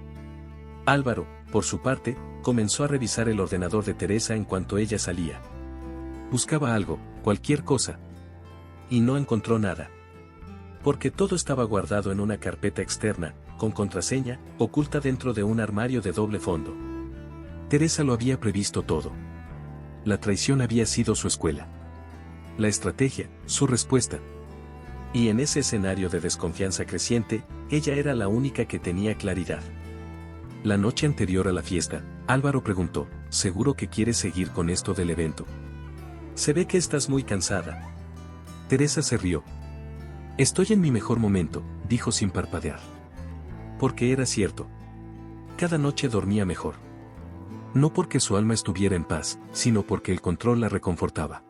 Álvaro, por su parte, comenzó a revisar el ordenador de Teresa en cuanto ella salía. Buscaba algo, cualquier cosa. Y no encontró nada. Porque todo estaba guardado en una carpeta externa, con contraseña, oculta dentro de un armario de doble fondo. Teresa lo había previsto todo. La traición había sido su escuela. La estrategia, su respuesta. Y en ese escenario de desconfianza creciente, ella era la única que tenía claridad. La noche anterior a la fiesta, Álvaro preguntó, ¿seguro que quieres seguir con esto del evento? Se ve que estás muy cansada. Teresa se rió. Estoy en mi mejor momento, dijo sin parpadear. Porque era cierto. Cada noche dormía mejor. No porque su alma estuviera en paz, sino porque el control la reconfortaba.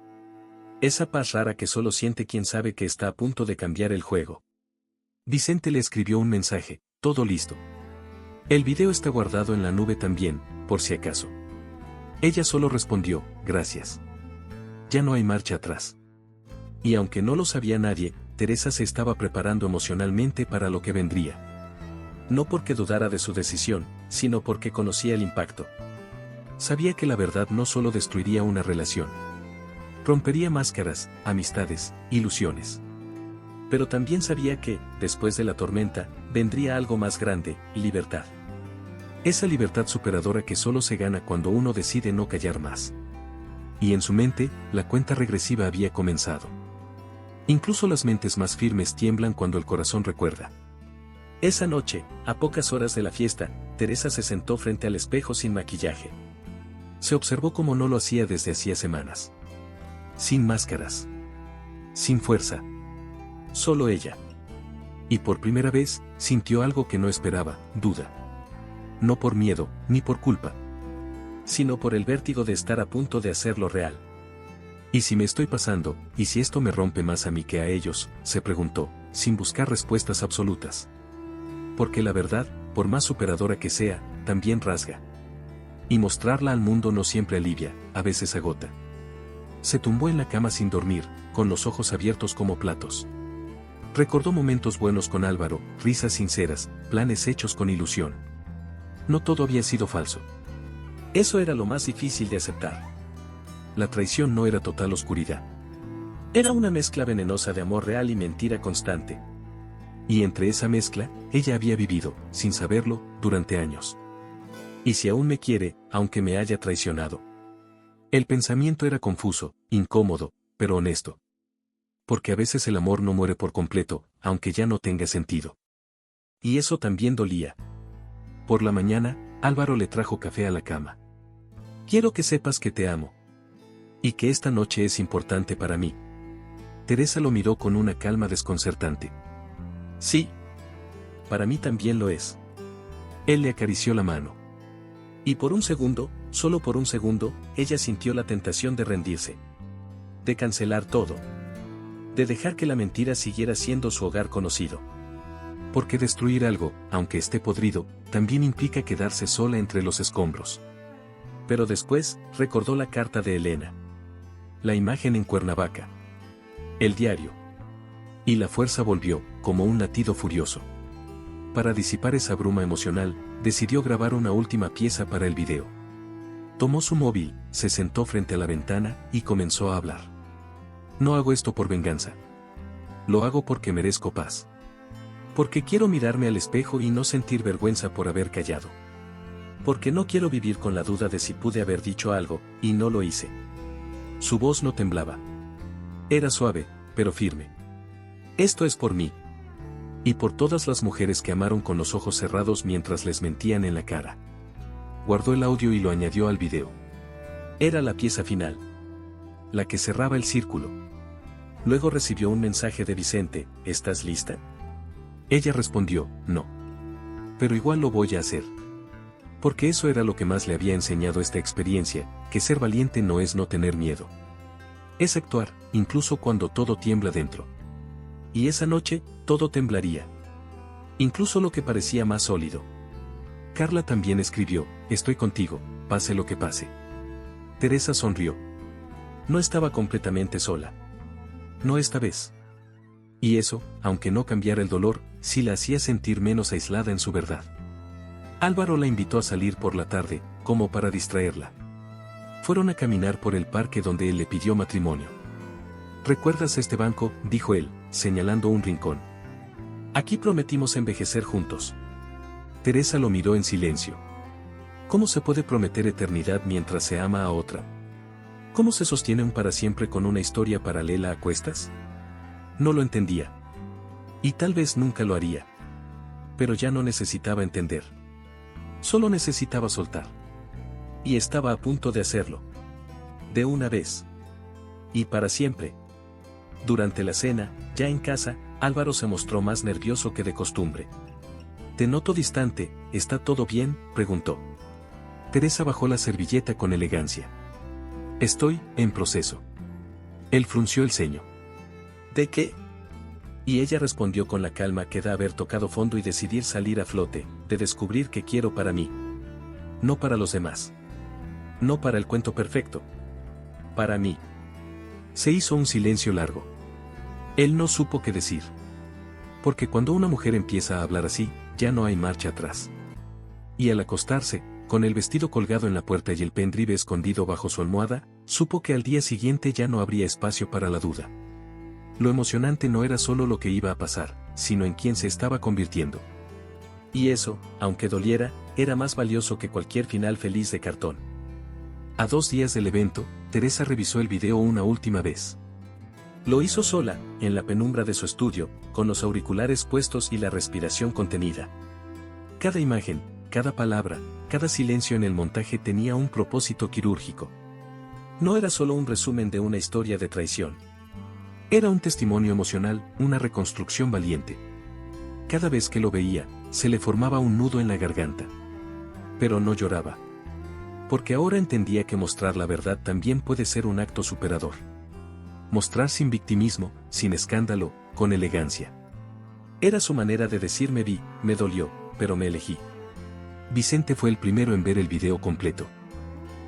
Esa paz rara que solo siente quien sabe que está a punto de cambiar el juego. Vicente le escribió un mensaje, todo listo. El video está guardado en la nube también, por si acaso. Ella solo respondió, gracias. Ya no hay marcha atrás. Y aunque no lo sabía nadie, Teresa se estaba preparando emocionalmente para lo que vendría. No porque dudara de su decisión, sino porque conocía el impacto. Sabía que la verdad no solo destruiría una relación. Rompería máscaras, amistades, ilusiones. Pero también sabía que, después de la tormenta, vendría algo más grande, libertad. Esa libertad superadora que solo se gana cuando uno decide no callar más. Y en su mente, la cuenta regresiva había comenzado. Incluso las mentes más firmes tiemblan cuando el corazón recuerda. Esa noche, a pocas horas de la fiesta, Teresa se sentó frente al espejo sin maquillaje. Se observó como no lo hacía desde hacía semanas. Sin máscaras. Sin fuerza. Solo ella. Y por primera vez, sintió algo que no esperaba, duda. No por miedo, ni por culpa. Sino por el vértigo de estar a punto de hacerlo real. ¿Y si me estoy pasando, y si esto me rompe más a mí que a ellos?, se preguntó, sin buscar respuestas absolutas. Porque la verdad, por más superadora que sea, también rasga. Y mostrarla al mundo no siempre alivia, a veces agota. Se tumbó en la cama sin dormir, con los ojos abiertos como platos. Recordó momentos buenos con Álvaro, risas sinceras, planes hechos con ilusión. No todo había sido falso. Eso era lo más difícil de aceptar. La traición no era total oscuridad. Era una mezcla venenosa de amor real y mentira constante. Y entre esa mezcla, ella había vivido, sin saberlo, durante años. ¿Y si aún me quiere, aunque me haya traicionado? El pensamiento era confuso, incómodo, pero honesto. Porque a veces el amor no muere por completo, aunque ya no tenga sentido. Y eso también dolía. Por la mañana, Álvaro le trajo café a la cama. Quiero que sepas que te amo. Y que esta noche es importante para mí. Teresa lo miró con una calma desconcertante. Sí. Para mí también lo es. Él le acarició la mano. Y por un segundo, solo por un segundo, ella sintió la tentación de rendirse. De cancelar todo. De dejar que la mentira siguiera siendo su hogar conocido. Porque destruir algo, aunque esté podrido, también implica quedarse sola entre los escombros. Pero después, recordó la carta de Elena. La imagen en Cuernavaca. El diario. Y la fuerza volvió, como un latido furioso. Para disipar esa bruma emocional, decidió grabar una última pieza para el video. Tomó su móvil, se sentó frente a la ventana y comenzó a hablar. No hago esto por venganza. Lo hago porque merezco paz. Porque quiero mirarme al espejo y no sentir vergüenza por haber callado. Porque no quiero vivir con la duda de si pude haber dicho algo, y no lo hice. Su voz no temblaba. Era suave, pero firme. Esto es por mí. Y por todas las mujeres que amaron con los ojos cerrados mientras les mentían en la cara. Guardó el audio y lo añadió al video. Era la pieza final. La que cerraba el círculo. Luego recibió un mensaje de Vicente: ¿estás lista? Ella respondió: no. Pero igual lo voy a hacer. Porque eso era lo que más le había enseñado esta experiencia, que ser valiente no es no tener miedo. Es actuar, incluso cuando todo tiembla dentro. Y esa noche, todo temblaría. Incluso lo que parecía más sólido. Carla también escribió: estoy contigo, pase lo que pase. Teresa sonrió. No estaba completamente sola. No esta vez. Y eso, aunque no cambiara el dolor, sí la hacía sentir menos aislada en su verdad. Álvaro la invitó a salir por la tarde, como para distraerla. Fueron a caminar por el parque donde él le pidió matrimonio. ¿Recuerdas este banco?, dijo él, señalando un rincón. Aquí prometimos envejecer juntos. Teresa lo miró en silencio. ¿Cómo se puede prometer eternidad mientras se ama a otra? ¿Cómo se sostiene un para siempre con una historia paralela a cuestas? No lo entendía. Y tal vez nunca lo haría. Pero ya no necesitaba entender. Solo necesitaba soltar. Y estaba a punto de hacerlo. De una vez. Y para siempre. Durante la cena, ya en casa, Álvaro se mostró más nervioso que de costumbre. «Te noto distante, ¿está todo bien?», preguntó. Teresa bajó la servilleta con elegancia. «Estoy en proceso». Él frunció el ceño. «¿De qué?». Y ella respondió con la calma que da haber tocado fondo y decidir salir a flote, de descubrir que quiero para mí. No para los demás. No para el cuento perfecto. Para mí. Se hizo un silencio largo. Él no supo qué decir. Porque cuando una mujer empieza a hablar así, ya no hay marcha atrás. Y al acostarse, con el vestido colgado en la puerta y el pendrive escondido bajo su almohada, supo que al día siguiente ya no habría espacio para la duda. Lo emocionante no era solo lo que iba a pasar, sino en quién se estaba convirtiendo. Y eso, aunque doliera, era más valioso que cualquier final feliz de cartón. A 2 días del evento, Teresa revisó el video una última vez. Lo hizo sola, en la penumbra de su estudio, con los auriculares puestos y la respiración contenida. Cada imagen, cada palabra, cada silencio en el montaje tenía un propósito quirúrgico. No era solo un resumen de una historia de traición. Era un testimonio emocional, una reconstrucción valiente. Cada vez que lo veía, se le formaba un nudo en la garganta. Pero no lloraba. Porque ahora entendía que mostrar la verdad también puede ser un acto superador. Mostrar sin victimismo, sin escándalo, con elegancia. Era su manera de decir: me vi, me dolió, pero me elegí. Vicente fue el primero en ver el video completo.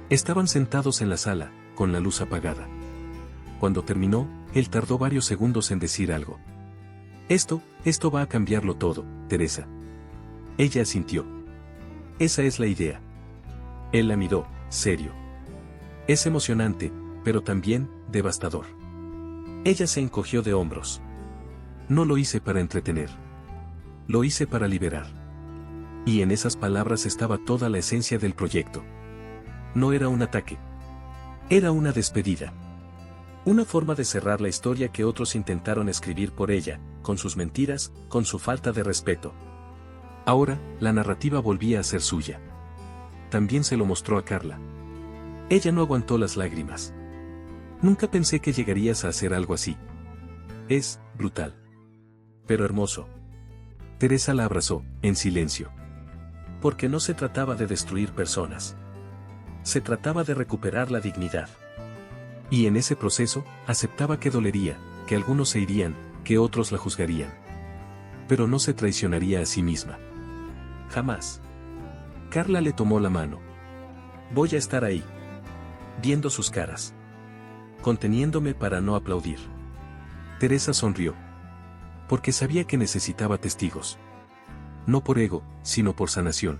Estaban sentados en la sala, con la luz apagada. Cuando terminó, él tardó varios segundos en decir algo. Esto va a cambiarlo todo, Teresa. Ella asintió. Esa es la idea. Él la miró, serio. Es emocionante, pero también devastador. Ella se encogió de hombros. No lo hice para entretener. Lo hice para liberar. Y en esas palabras estaba toda la esencia del proyecto. No era un ataque. Era una despedida. Una forma de cerrar la historia que otros intentaron escribir por ella, con sus mentiras, con su falta de respeto. Ahora, la narrativa volvía a ser suya. También se lo mostró a Carla. Ella no aguantó las lágrimas. Nunca pensé que llegarías a hacer algo así. Es brutal. Pero hermoso. Teresa la abrazó, en silencio. Porque no se trataba de destruir personas. Se trataba de recuperar la dignidad. Y en ese proceso, aceptaba que dolería, que algunos se irían, que otros la juzgarían. Pero no se traicionaría a sí misma. Jamás. Carla le tomó la mano. Voy a estar ahí. Viendo sus caras. Conteniéndome para no aplaudir. Teresa sonrió. Porque sabía que necesitaba testigos. No por ego, sino por sanación.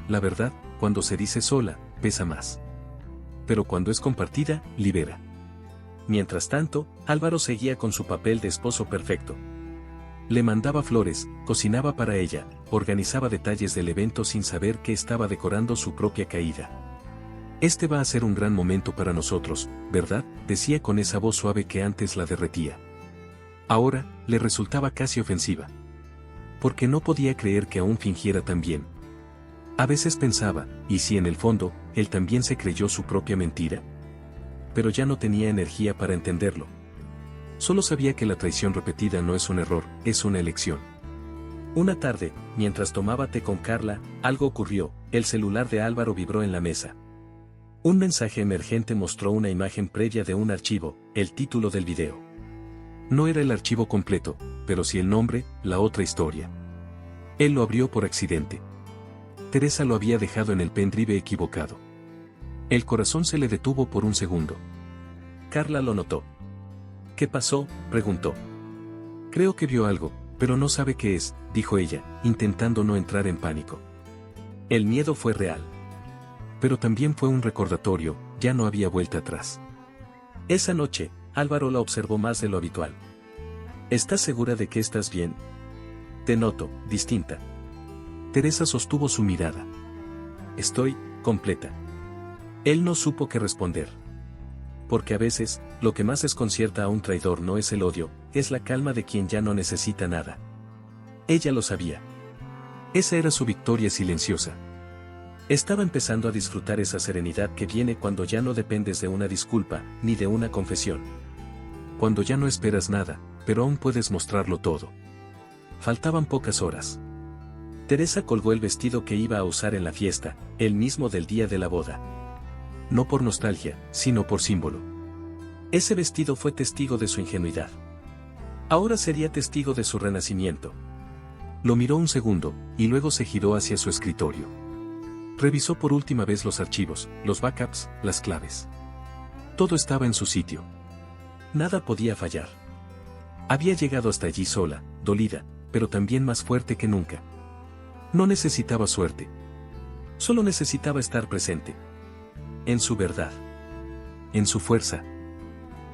La verdad, cuando se dice sola, pesa más. Pero cuando es compartida, libera. Mientras tanto, Álvaro seguía con su papel de esposo perfecto. Le mandaba flores, cocinaba para ella, organizaba detalles del evento sin saber que estaba decorando su propia caída. Este va a ser un gran momento para nosotros, ¿verdad?, decía con esa voz suave que antes la derretía. Ahora, le resultaba casi ofensiva. Porque no podía creer que aún fingiera tan bien. A veces pensaba, ¿y si en el fondo, él también se creyó su propia mentira? Pero ya no tenía energía para entenderlo. Solo sabía que la traición repetida no es un error, es una elección. Una tarde, mientras tomaba té con Carla, algo ocurrió, el celular de Álvaro vibró en la mesa. Un mensaje emergente mostró una imagen previa de un archivo, el título del video. No era el archivo completo, pero sí el nombre, la otra historia. Él lo abrió por accidente. Teresa lo había dejado en el pendrive equivocado. El corazón se le detuvo por un segundo. Carla lo notó. ¿Qué pasó?, preguntó. Creo que vio algo, pero no sabe qué es, dijo ella, intentando no entrar en pánico. El miedo fue real. Pero también fue un recordatorio, ya no había vuelta atrás. Esa noche, Álvaro la observó más de lo habitual. ¿Estás segura de que estás bien? Te noto, distinta. Teresa sostuvo su mirada. Estoy completa. Él no supo qué responder. Porque a veces, lo que más desconcierta a un traidor no es el odio, es la calma de quien ya no necesita nada. Ella lo sabía. Esa era su victoria silenciosa. Estaba empezando a disfrutar esa serenidad que viene cuando ya no dependes de una disculpa, ni de una confesión. Cuando ya no esperas nada, pero aún puedes mostrarlo todo. Faltaban pocas horas. Teresa colgó el vestido que iba a usar en la fiesta, el mismo del día de la boda. No por nostalgia, sino por símbolo. Ese vestido fue testigo de su ingenuidad. Ahora sería testigo de su renacimiento. Lo miró un segundo, y luego se giró hacia su escritorio. Revisó por última vez los archivos, los backups, las claves. Todo estaba en su sitio. Nada podía fallar. Había llegado hasta allí sola, dolida, pero también más fuerte que nunca. No necesitaba suerte. Solo necesitaba estar presente. En su verdad. En su fuerza.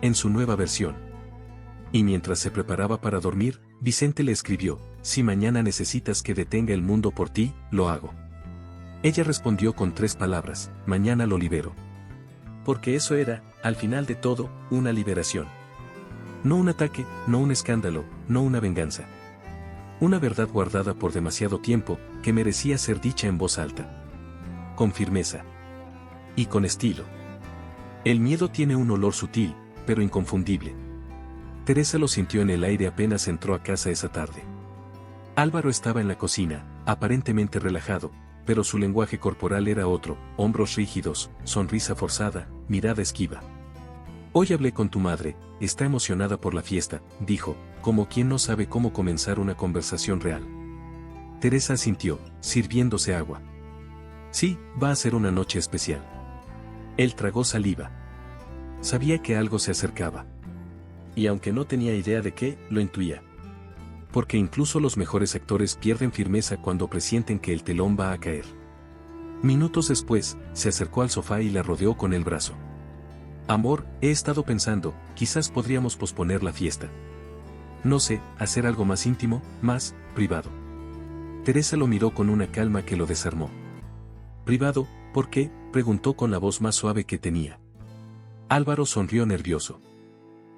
En su nueva versión. Y mientras se preparaba para dormir, Vicente le escribió: si mañana necesitas que detenga el mundo por ti, lo hago. Ella respondió con 3 palabras: mañana lo libero. Porque eso era, al final de todo, una liberación. No un ataque, no un escándalo, no una venganza. Una verdad guardada por demasiado tiempo, que merecía ser dicha en voz alta. Con firmeza. Y con estilo. El miedo tiene un olor sutil, pero inconfundible. Teresa lo sintió en el aire apenas entró a casa esa tarde. Álvaro estaba en la cocina, aparentemente relajado, pero su lenguaje corporal era otro: hombros rígidos, sonrisa forzada, mirada esquiva. Hoy hablé con tu madre, está emocionada por la fiesta, dijo, como quien no sabe cómo comenzar una conversación real. Teresa asintió, sirviéndose agua. Sí, va a ser una noche especial. Él tragó saliva. Sabía que algo se acercaba. Y aunque no tenía idea de qué, lo intuía. Porque incluso los mejores actores pierden firmeza cuando presienten que el telón va a caer. Minutos después, se acercó al sofá y la rodeó con el brazo. Amor, he estado pensando, quizás podríamos posponer la fiesta. No sé, hacer algo más íntimo, más privado. Teresa lo miró con una calma que lo desarmó. ¿Privado? ¿Por qué?, preguntó con la voz más suave que tenía. Álvaro sonrió nervioso.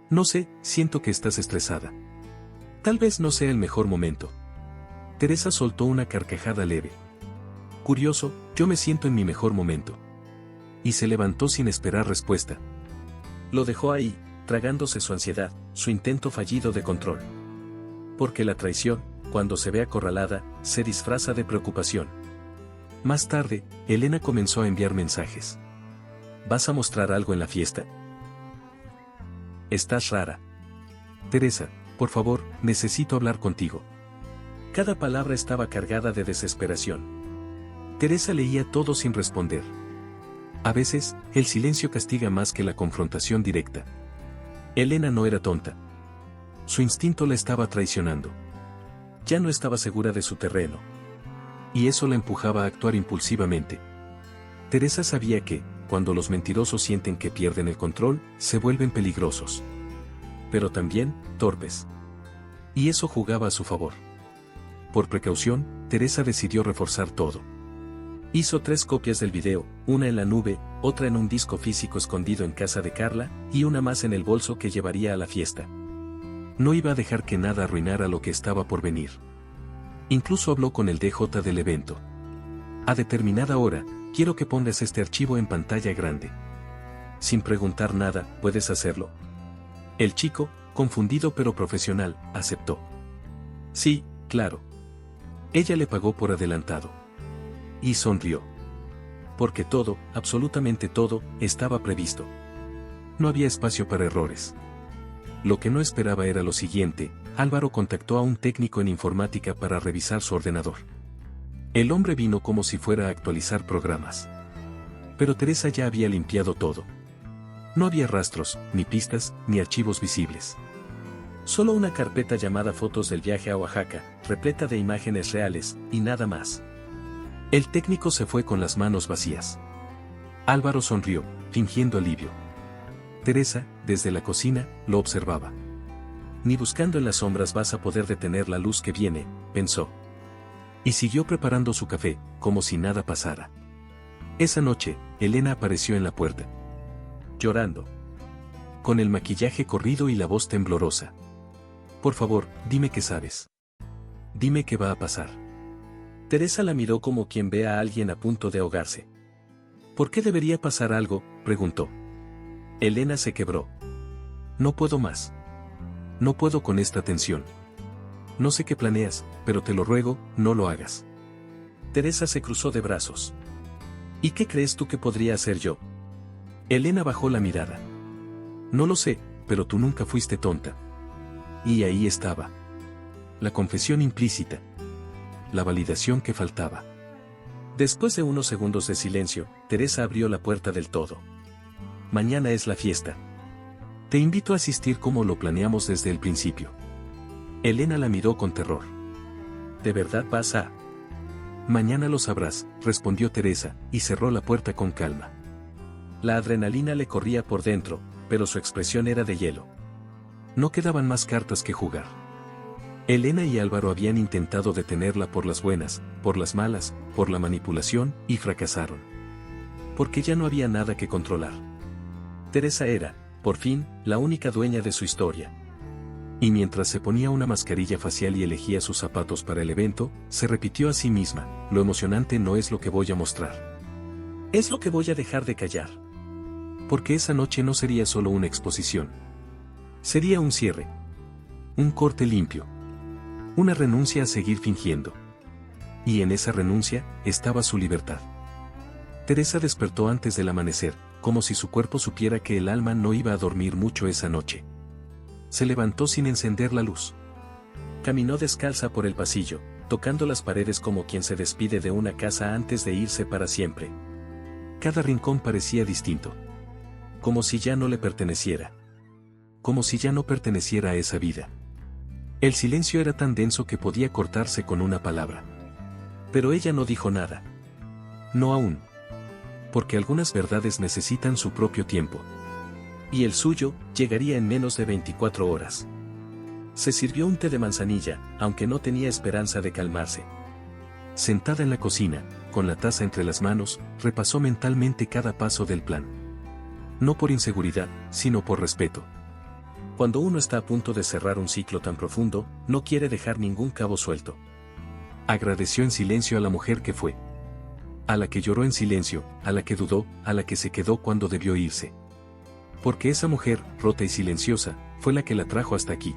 No sé, siento que estás estresada. Tal vez no sea el mejor momento. Teresa soltó una carcajada leve. Curioso, yo me siento en mi mejor momento. Y se levantó sin esperar respuesta. Lo dejó ahí, tragándose su ansiedad, su intento fallido de control. Porque la traición, cuando se ve acorralada, se disfraza de preocupación. Más tarde, Elena comenzó a enviar mensajes. ¿Vas a mostrar algo en la fiesta? Estás rara. Teresa, por favor, necesito hablar contigo. Cada palabra estaba cargada de desesperación. Teresa leía todo sin responder. A veces, el silencio castiga más que la confrontación directa. Elena no era tonta. Su instinto la estaba traicionando. Ya no estaba segura de su terreno. Y eso la empujaba a actuar impulsivamente. Teresa sabía que, cuando los mentirosos sienten que pierden el control, se vuelven peligrosos. Pero también, torpes. Y eso jugaba a su favor. Por precaución, Teresa decidió reforzar todo. Hizo 3 copias del video, una en la nube, otra en un disco físico escondido en casa de Carla, y una más en el bolso que llevaría a la fiesta. No iba a dejar que nada arruinara lo que estaba por venir. Incluso habló con el DJ del evento. A determinada hora, quiero que pongas este archivo en pantalla grande. Sin preguntar nada, ¿puedes hacerlo? El chico, confundido pero profesional, aceptó. Sí, claro. Ella le pagó por adelantado. Y sonrió. Porque todo, absolutamente todo, estaba previsto. No había espacio para errores. Lo que no esperaba era lo siguiente: Álvaro contactó a un técnico en informática para revisar su ordenador. El hombre vino como si fuera a actualizar programas. Pero Teresa ya había limpiado todo. No había rastros, ni pistas, ni archivos visibles. Solo una carpeta llamada Fotos del viaje a Oaxaca, repleta de imágenes reales, y nada más. El técnico se fue con las manos vacías. Álvaro sonrió, fingiendo alivio. Teresa, desde la cocina, lo observaba. Ni buscando en las sombras vas a poder detener la luz que viene, pensó. Y siguió preparando su café, como si nada pasara. Esa noche, Elena apareció en la puerta. Llorando. Con el maquillaje corrido y la voz temblorosa. Por favor, dime qué sabes. Dime qué va a pasar. Teresa la miró como quien ve a alguien a punto de ahogarse. ¿Por qué debería pasar algo?, preguntó. Elena se quebró. No puedo más. No puedo con esta tensión. No sé qué planeas, pero te lo ruego, no lo hagas. Teresa se cruzó de brazos. ¿Y qué crees tú que podría hacer yo? Elena bajó la mirada. No lo sé, pero tú nunca fuiste tonta. Y ahí estaba. La confesión implícita. La validación que faltaba. Después de unos segundos de silencio, Teresa abrió la puerta del todo. Mañana es la fiesta. Te invito a asistir como lo planeamos desde el principio. Elena la miró con terror. ¿De verdad vas a...? Mañana lo sabrás, respondió Teresa, y cerró la puerta con calma. La adrenalina le corría por dentro, pero su expresión era de hielo. No quedaban más cartas que jugar. Elena y Álvaro habían intentado detenerla por las buenas, por las malas, por la manipulación, y fracasaron. Porque ya no había nada que controlar. Teresa era, por fin, la única dueña de su historia. Y mientras se ponía una mascarilla facial y elegía sus zapatos para el evento, se repitió a sí misma: lo emocionante no es lo que voy a mostrar. Es lo que voy a dejar de callar. Porque esa noche no sería solo una exposición. Sería un cierre. Un corte limpio. Una renuncia a seguir fingiendo. Y en esa renuncia, estaba su libertad. Teresa despertó antes del amanecer, como si su cuerpo supiera que el alma no iba a dormir mucho esa noche. Se levantó sin encender la luz. Caminó descalza por el pasillo, tocando las paredes como quien se despide de una casa antes de irse para siempre. Cada rincón parecía distinto. Como si ya no le perteneciera. Como si ya no perteneciera a esa vida. El silencio era tan denso que podía cortarse con una palabra. Pero ella no dijo nada. No aún. Porque algunas verdades necesitan su propio tiempo. Y el suyo llegaría en menos de 24 horas. Se sirvió un té de manzanilla, aunque no tenía esperanza de calmarse. Sentada en la cocina, con la taza entre las manos, repasó mentalmente cada paso del plan. No por inseguridad, sino por respeto. Cuando uno está a punto de cerrar un ciclo tan profundo, no quiere dejar ningún cabo suelto. Agradeció en silencio a la mujer que fue. A la que lloró en silencio, a la que dudó, a la que se quedó cuando debió irse. Porque esa mujer, rota y silenciosa, fue la que la trajo hasta aquí.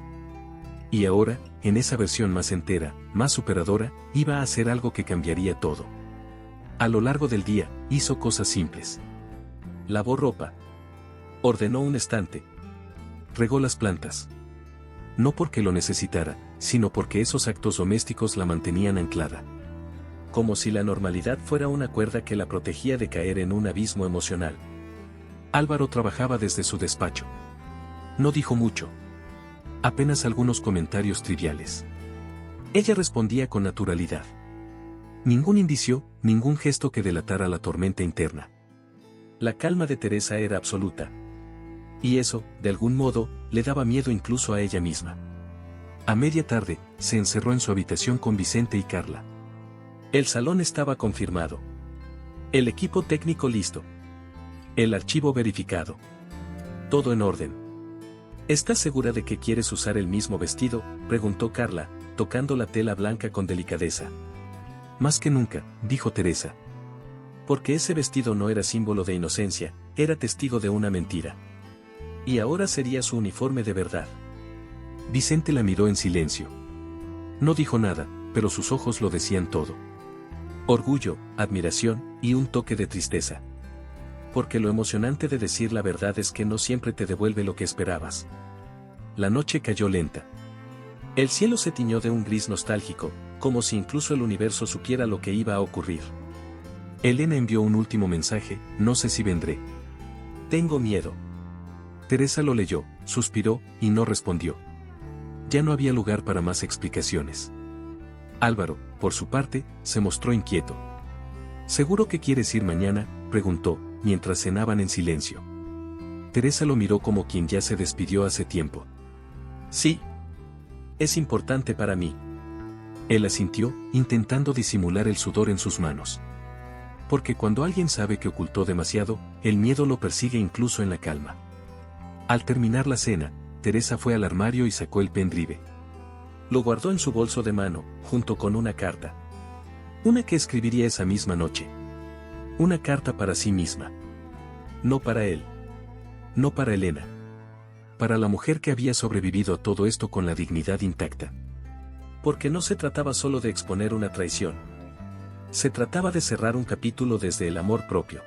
Y ahora, en esa versión más entera, más superadora, iba a hacer algo que cambiaría todo. A lo largo del día, hizo cosas simples. Lavó ropa. Ordenó un estante. Regó las plantas. No porque lo necesitara, sino porque esos actos domésticos la mantenían anclada. Como si la normalidad fuera una cuerda que la protegía de caer en un abismo emocional. Álvaro trabajaba desde su despacho. No dijo mucho. Apenas algunos comentarios triviales. Ella respondía con naturalidad. Ningún indicio, ningún gesto que delatara la tormenta interna. La calma de Teresa era absoluta. Y eso, de algún modo, le daba miedo incluso a ella misma. A media tarde, se encerró en su habitación con Vicente y Carla. El salón estaba confirmado. El equipo técnico listo. El archivo verificado. Todo en orden. ¿Estás segura de que quieres usar el mismo vestido?, preguntó Carla, tocando la tela blanca con delicadeza. Más que nunca, dijo Teresa. Porque ese vestido no era símbolo de inocencia, era testigo de una mentira. Y ahora sería su uniforme de verdad. Vicente la miró en silencio. No dijo nada, pero sus ojos lo decían todo. Orgullo, admiración, y un toque de tristeza. Porque lo emocionante de decir la verdad es que no siempre te devuelve lo que esperabas. La noche cayó lenta. El cielo se tiñó de un gris nostálgico, como si incluso el universo supiera lo que iba a ocurrir. Elena envió un último mensaje: no sé si vendré. Tengo miedo. Teresa lo leyó, suspiró, y no respondió. Ya no había lugar para más explicaciones. Álvaro, por su parte, se mostró inquieto. ¿Seguro que quieres ir mañana?, preguntó, mientras cenaban en silencio. Teresa lo miró como quien ya se despidió hace tiempo. Sí. Es importante para mí. Él asintió, intentando disimular el sudor en sus manos. Porque cuando alguien sabe que ocultó demasiado, el miedo lo persigue incluso en la calma. Al terminar la cena, Teresa fue al armario y sacó el pendrive. Lo guardó en su bolso de mano, junto con una carta. Una que escribiría esa misma noche. Una carta para sí misma. No para él. No para Elena. Para la mujer que había sobrevivido a todo esto con la dignidad intacta. Porque no se trataba solo de exponer una traición. Se trataba de cerrar un capítulo desde el amor propio.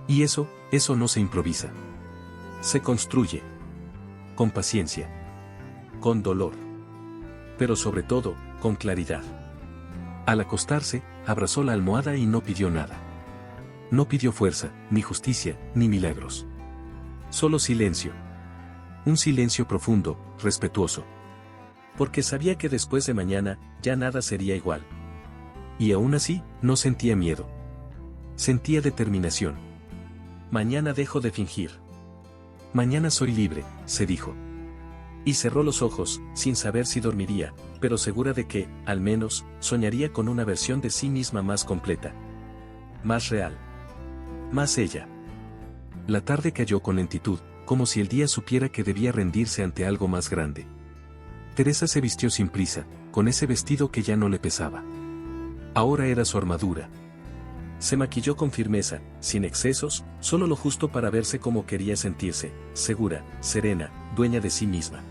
Y eso no se improvisa. Se construye. Con paciencia. Con dolor. Pero sobre todo, con claridad. Al acostarse, abrazó la almohada y no pidió nada. No pidió fuerza, ni justicia, ni milagros. Solo silencio. Un silencio profundo, respetuoso. Porque sabía que después de mañana, ya nada sería igual. Y aún así, no sentía miedo. Sentía determinación. Mañana dejo de fingir. Mañana soy libre, se dijo. Y cerró los ojos, sin saber si dormiría, pero segura de que, al menos, soñaría con una versión de sí misma más completa. Más real. Más ella. La tarde cayó con lentitud, como si el día supiera que debía rendirse ante algo más grande. Teresa se vistió sin prisa, con ese vestido que ya no le pesaba. Ahora era su armadura. Se maquilló con firmeza, sin excesos, solo lo justo para verse como quería sentirse, segura, serena, dueña de sí misma.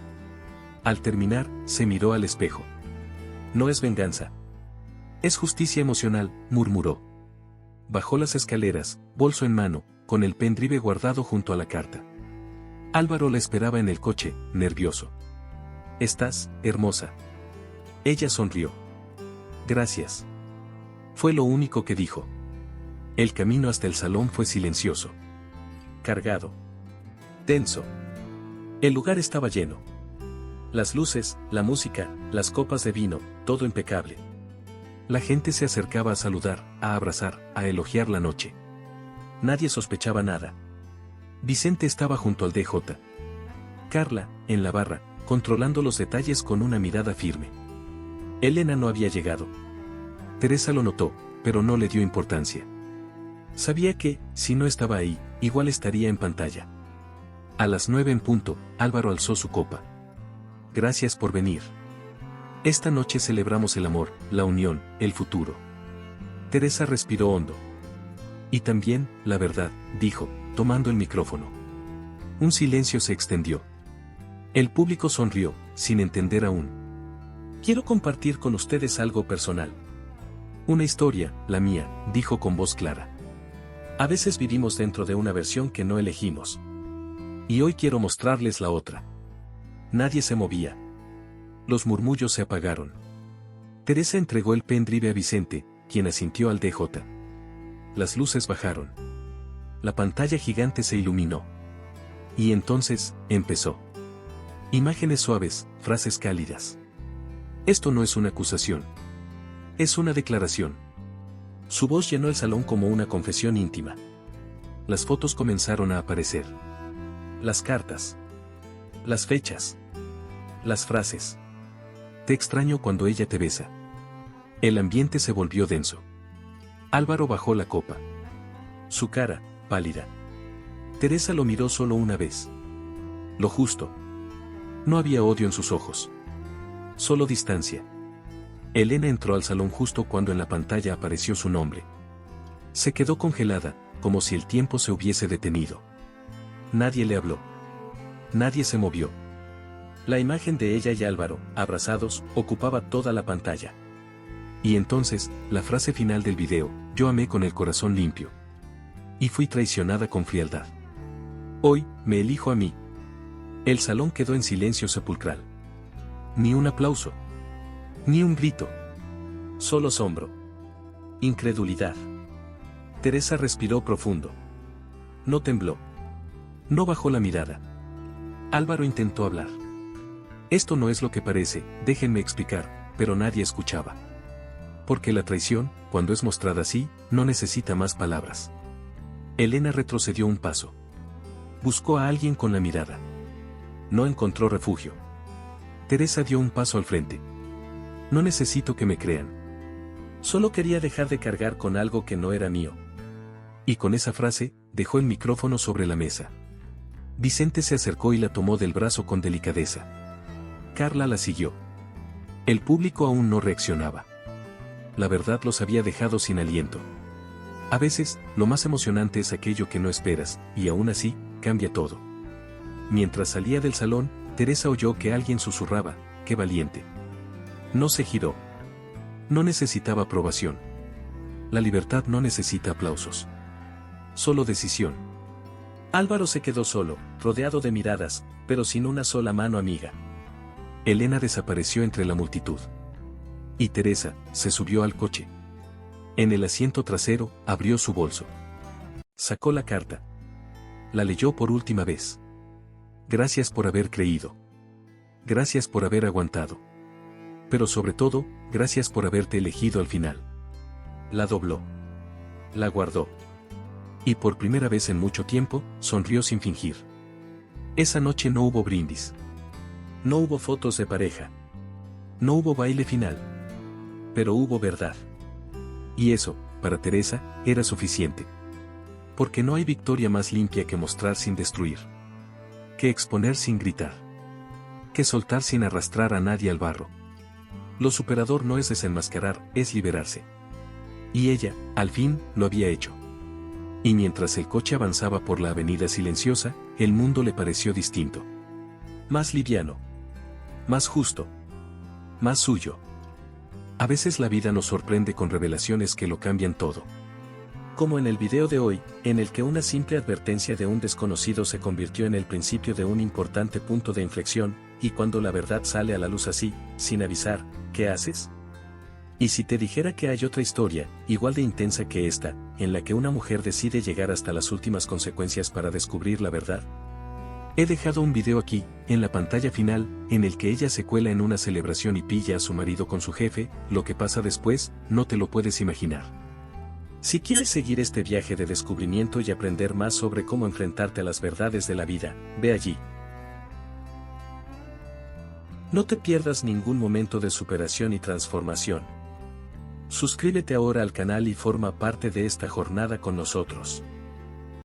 Al terminar, se miró al espejo. No es venganza. Es justicia emocional, murmuró. Bajó las escaleras, bolso en mano, con el pendrive guardado junto a la carta. Álvaro la esperaba en el coche, nervioso. «Estás, hermosa». Ella sonrió. «Gracias». Fue lo único que dijo. El camino hasta el salón fue silencioso. Cargado. Tenso. El lugar estaba lleno. Las luces, la música, las copas de vino, todo impecable. La gente se acercaba a saludar, a abrazar, a elogiar la noche. Nadie sospechaba nada. Vicente estaba junto al DJ. Carla, en la barra, controlando los detalles con una mirada firme. Elena no había llegado. Teresa lo notó, pero no le dio importancia. Sabía que, si no estaba ahí, igual estaría en pantalla. A las 9 en punto, Álvaro alzó su copa. Gracias por venir. Esta noche celebramos el amor, la unión, el futuro. Teresa respiró hondo. Y también, la verdad, dijo, tomando el micrófono. Un silencio se extendió. El público sonrió, sin entender aún. Quiero compartir con ustedes algo personal. Una historia, la mía, dijo con voz clara. A veces vivimos dentro de una versión que no elegimos. Y hoy quiero mostrarles la otra. Nadie se movía. Los murmullos se apagaron. Teresa entregó el pendrive a Vicente, quien asintió al DJ. Las luces bajaron. La pantalla gigante se iluminó. Y entonces, empezó. Imágenes suaves, frases cálidas. Esto no es una acusación. Es una declaración. Su voz llenó el salón como una confesión íntima. Las fotos comenzaron a aparecer. Las cartas. Las fechas. Las frases. Te extraño cuando ella te besa. El ambiente se volvió denso. Álvaro bajó la copa. Su cara, pálida. Teresa lo miró solo una vez. Lo justo. No había odio en sus ojos. Solo distancia. Elena entró al salón justo cuando en la pantalla apareció su nombre. Se quedó congelada, como si el tiempo se hubiese detenido. Nadie le habló. Nadie se movió. La imagen de ella y Álvaro, abrazados, ocupaba toda la pantalla. Y entonces, la frase final del video, yo amé con el corazón limpio. Y fui traicionada con frialdad. Hoy, me elijo a mí. El salón quedó en silencio sepulcral. Ni un aplauso. Ni un grito. Solo asombro. Incredulidad. Teresa respiró profundo. No tembló. No bajó la mirada. Álvaro intentó hablar. Esto no es lo que parece, déjenme explicar, pero nadie escuchaba. Porque la traición, cuando es mostrada así, no necesita más palabras. Elena retrocedió un paso. Buscó a alguien con la mirada. No encontró refugio. Teresa dio un paso al frente. No necesito que me crean. Solo quería dejar de cargar con algo que no era mío. Y con esa frase, dejó el micrófono sobre la mesa. Vicente se acercó y la tomó del brazo con delicadeza. Carla la siguió. El público aún no reaccionaba. La verdad los había dejado sin aliento. A veces, lo más emocionante es aquello que no esperas, y aún así, cambia todo. Mientras salía del salón, Teresa oyó que alguien susurraba, ¡qué valiente! No se giró. No necesitaba aprobación. La libertad no necesita aplausos. Solo decisión. Álvaro se quedó solo, rodeado de miradas, pero sin una sola mano amiga. Elena desapareció entre la multitud. Y Teresa, se subió al coche. En el asiento trasero, abrió su bolso. Sacó la carta. La leyó por última vez. Gracias por haber creído. Gracias por haber aguantado. Pero sobre todo, gracias por haberte elegido al final. La dobló. La guardó. Y por primera vez en mucho tiempo, sonrió sin fingir. Esa noche no hubo brindis. No hubo fotos de pareja. No hubo baile final. Pero hubo verdad. Y eso, para Teresa, era suficiente. Porque no hay victoria más limpia que mostrar sin destruir. Que exponer sin gritar. Que soltar sin arrastrar a nadie al barro. Lo superador no es desenmascarar, es liberarse. Y ella, al fin, lo había hecho. Y mientras el coche avanzaba por la avenida silenciosa, el mundo le pareció distinto. Más liviano. Más justo. Más suyo. A veces la vida nos sorprende con revelaciones que lo cambian todo. Como en el video de hoy, en el que una simple advertencia de un desconocido se convirtió en el principio de un importante punto de inflexión, y cuando la verdad sale a la luz así, sin avisar, ¿qué haces? Y si te dijera que hay otra historia, igual de intensa que esta, en la que una mujer decide llegar hasta las últimas consecuencias para descubrir la verdad. He dejado un video aquí, en la pantalla final, en el que ella se cuela en una celebración y pilla a su marido con su jefe, lo que pasa después, no te lo puedes imaginar. Si quieres seguir este viaje de descubrimiento y aprender más sobre cómo enfrentarte a las verdades de la vida, ve allí. No te pierdas ningún momento de superación y transformación. Suscríbete ahora al canal y forma parte de esta jornada con nosotros.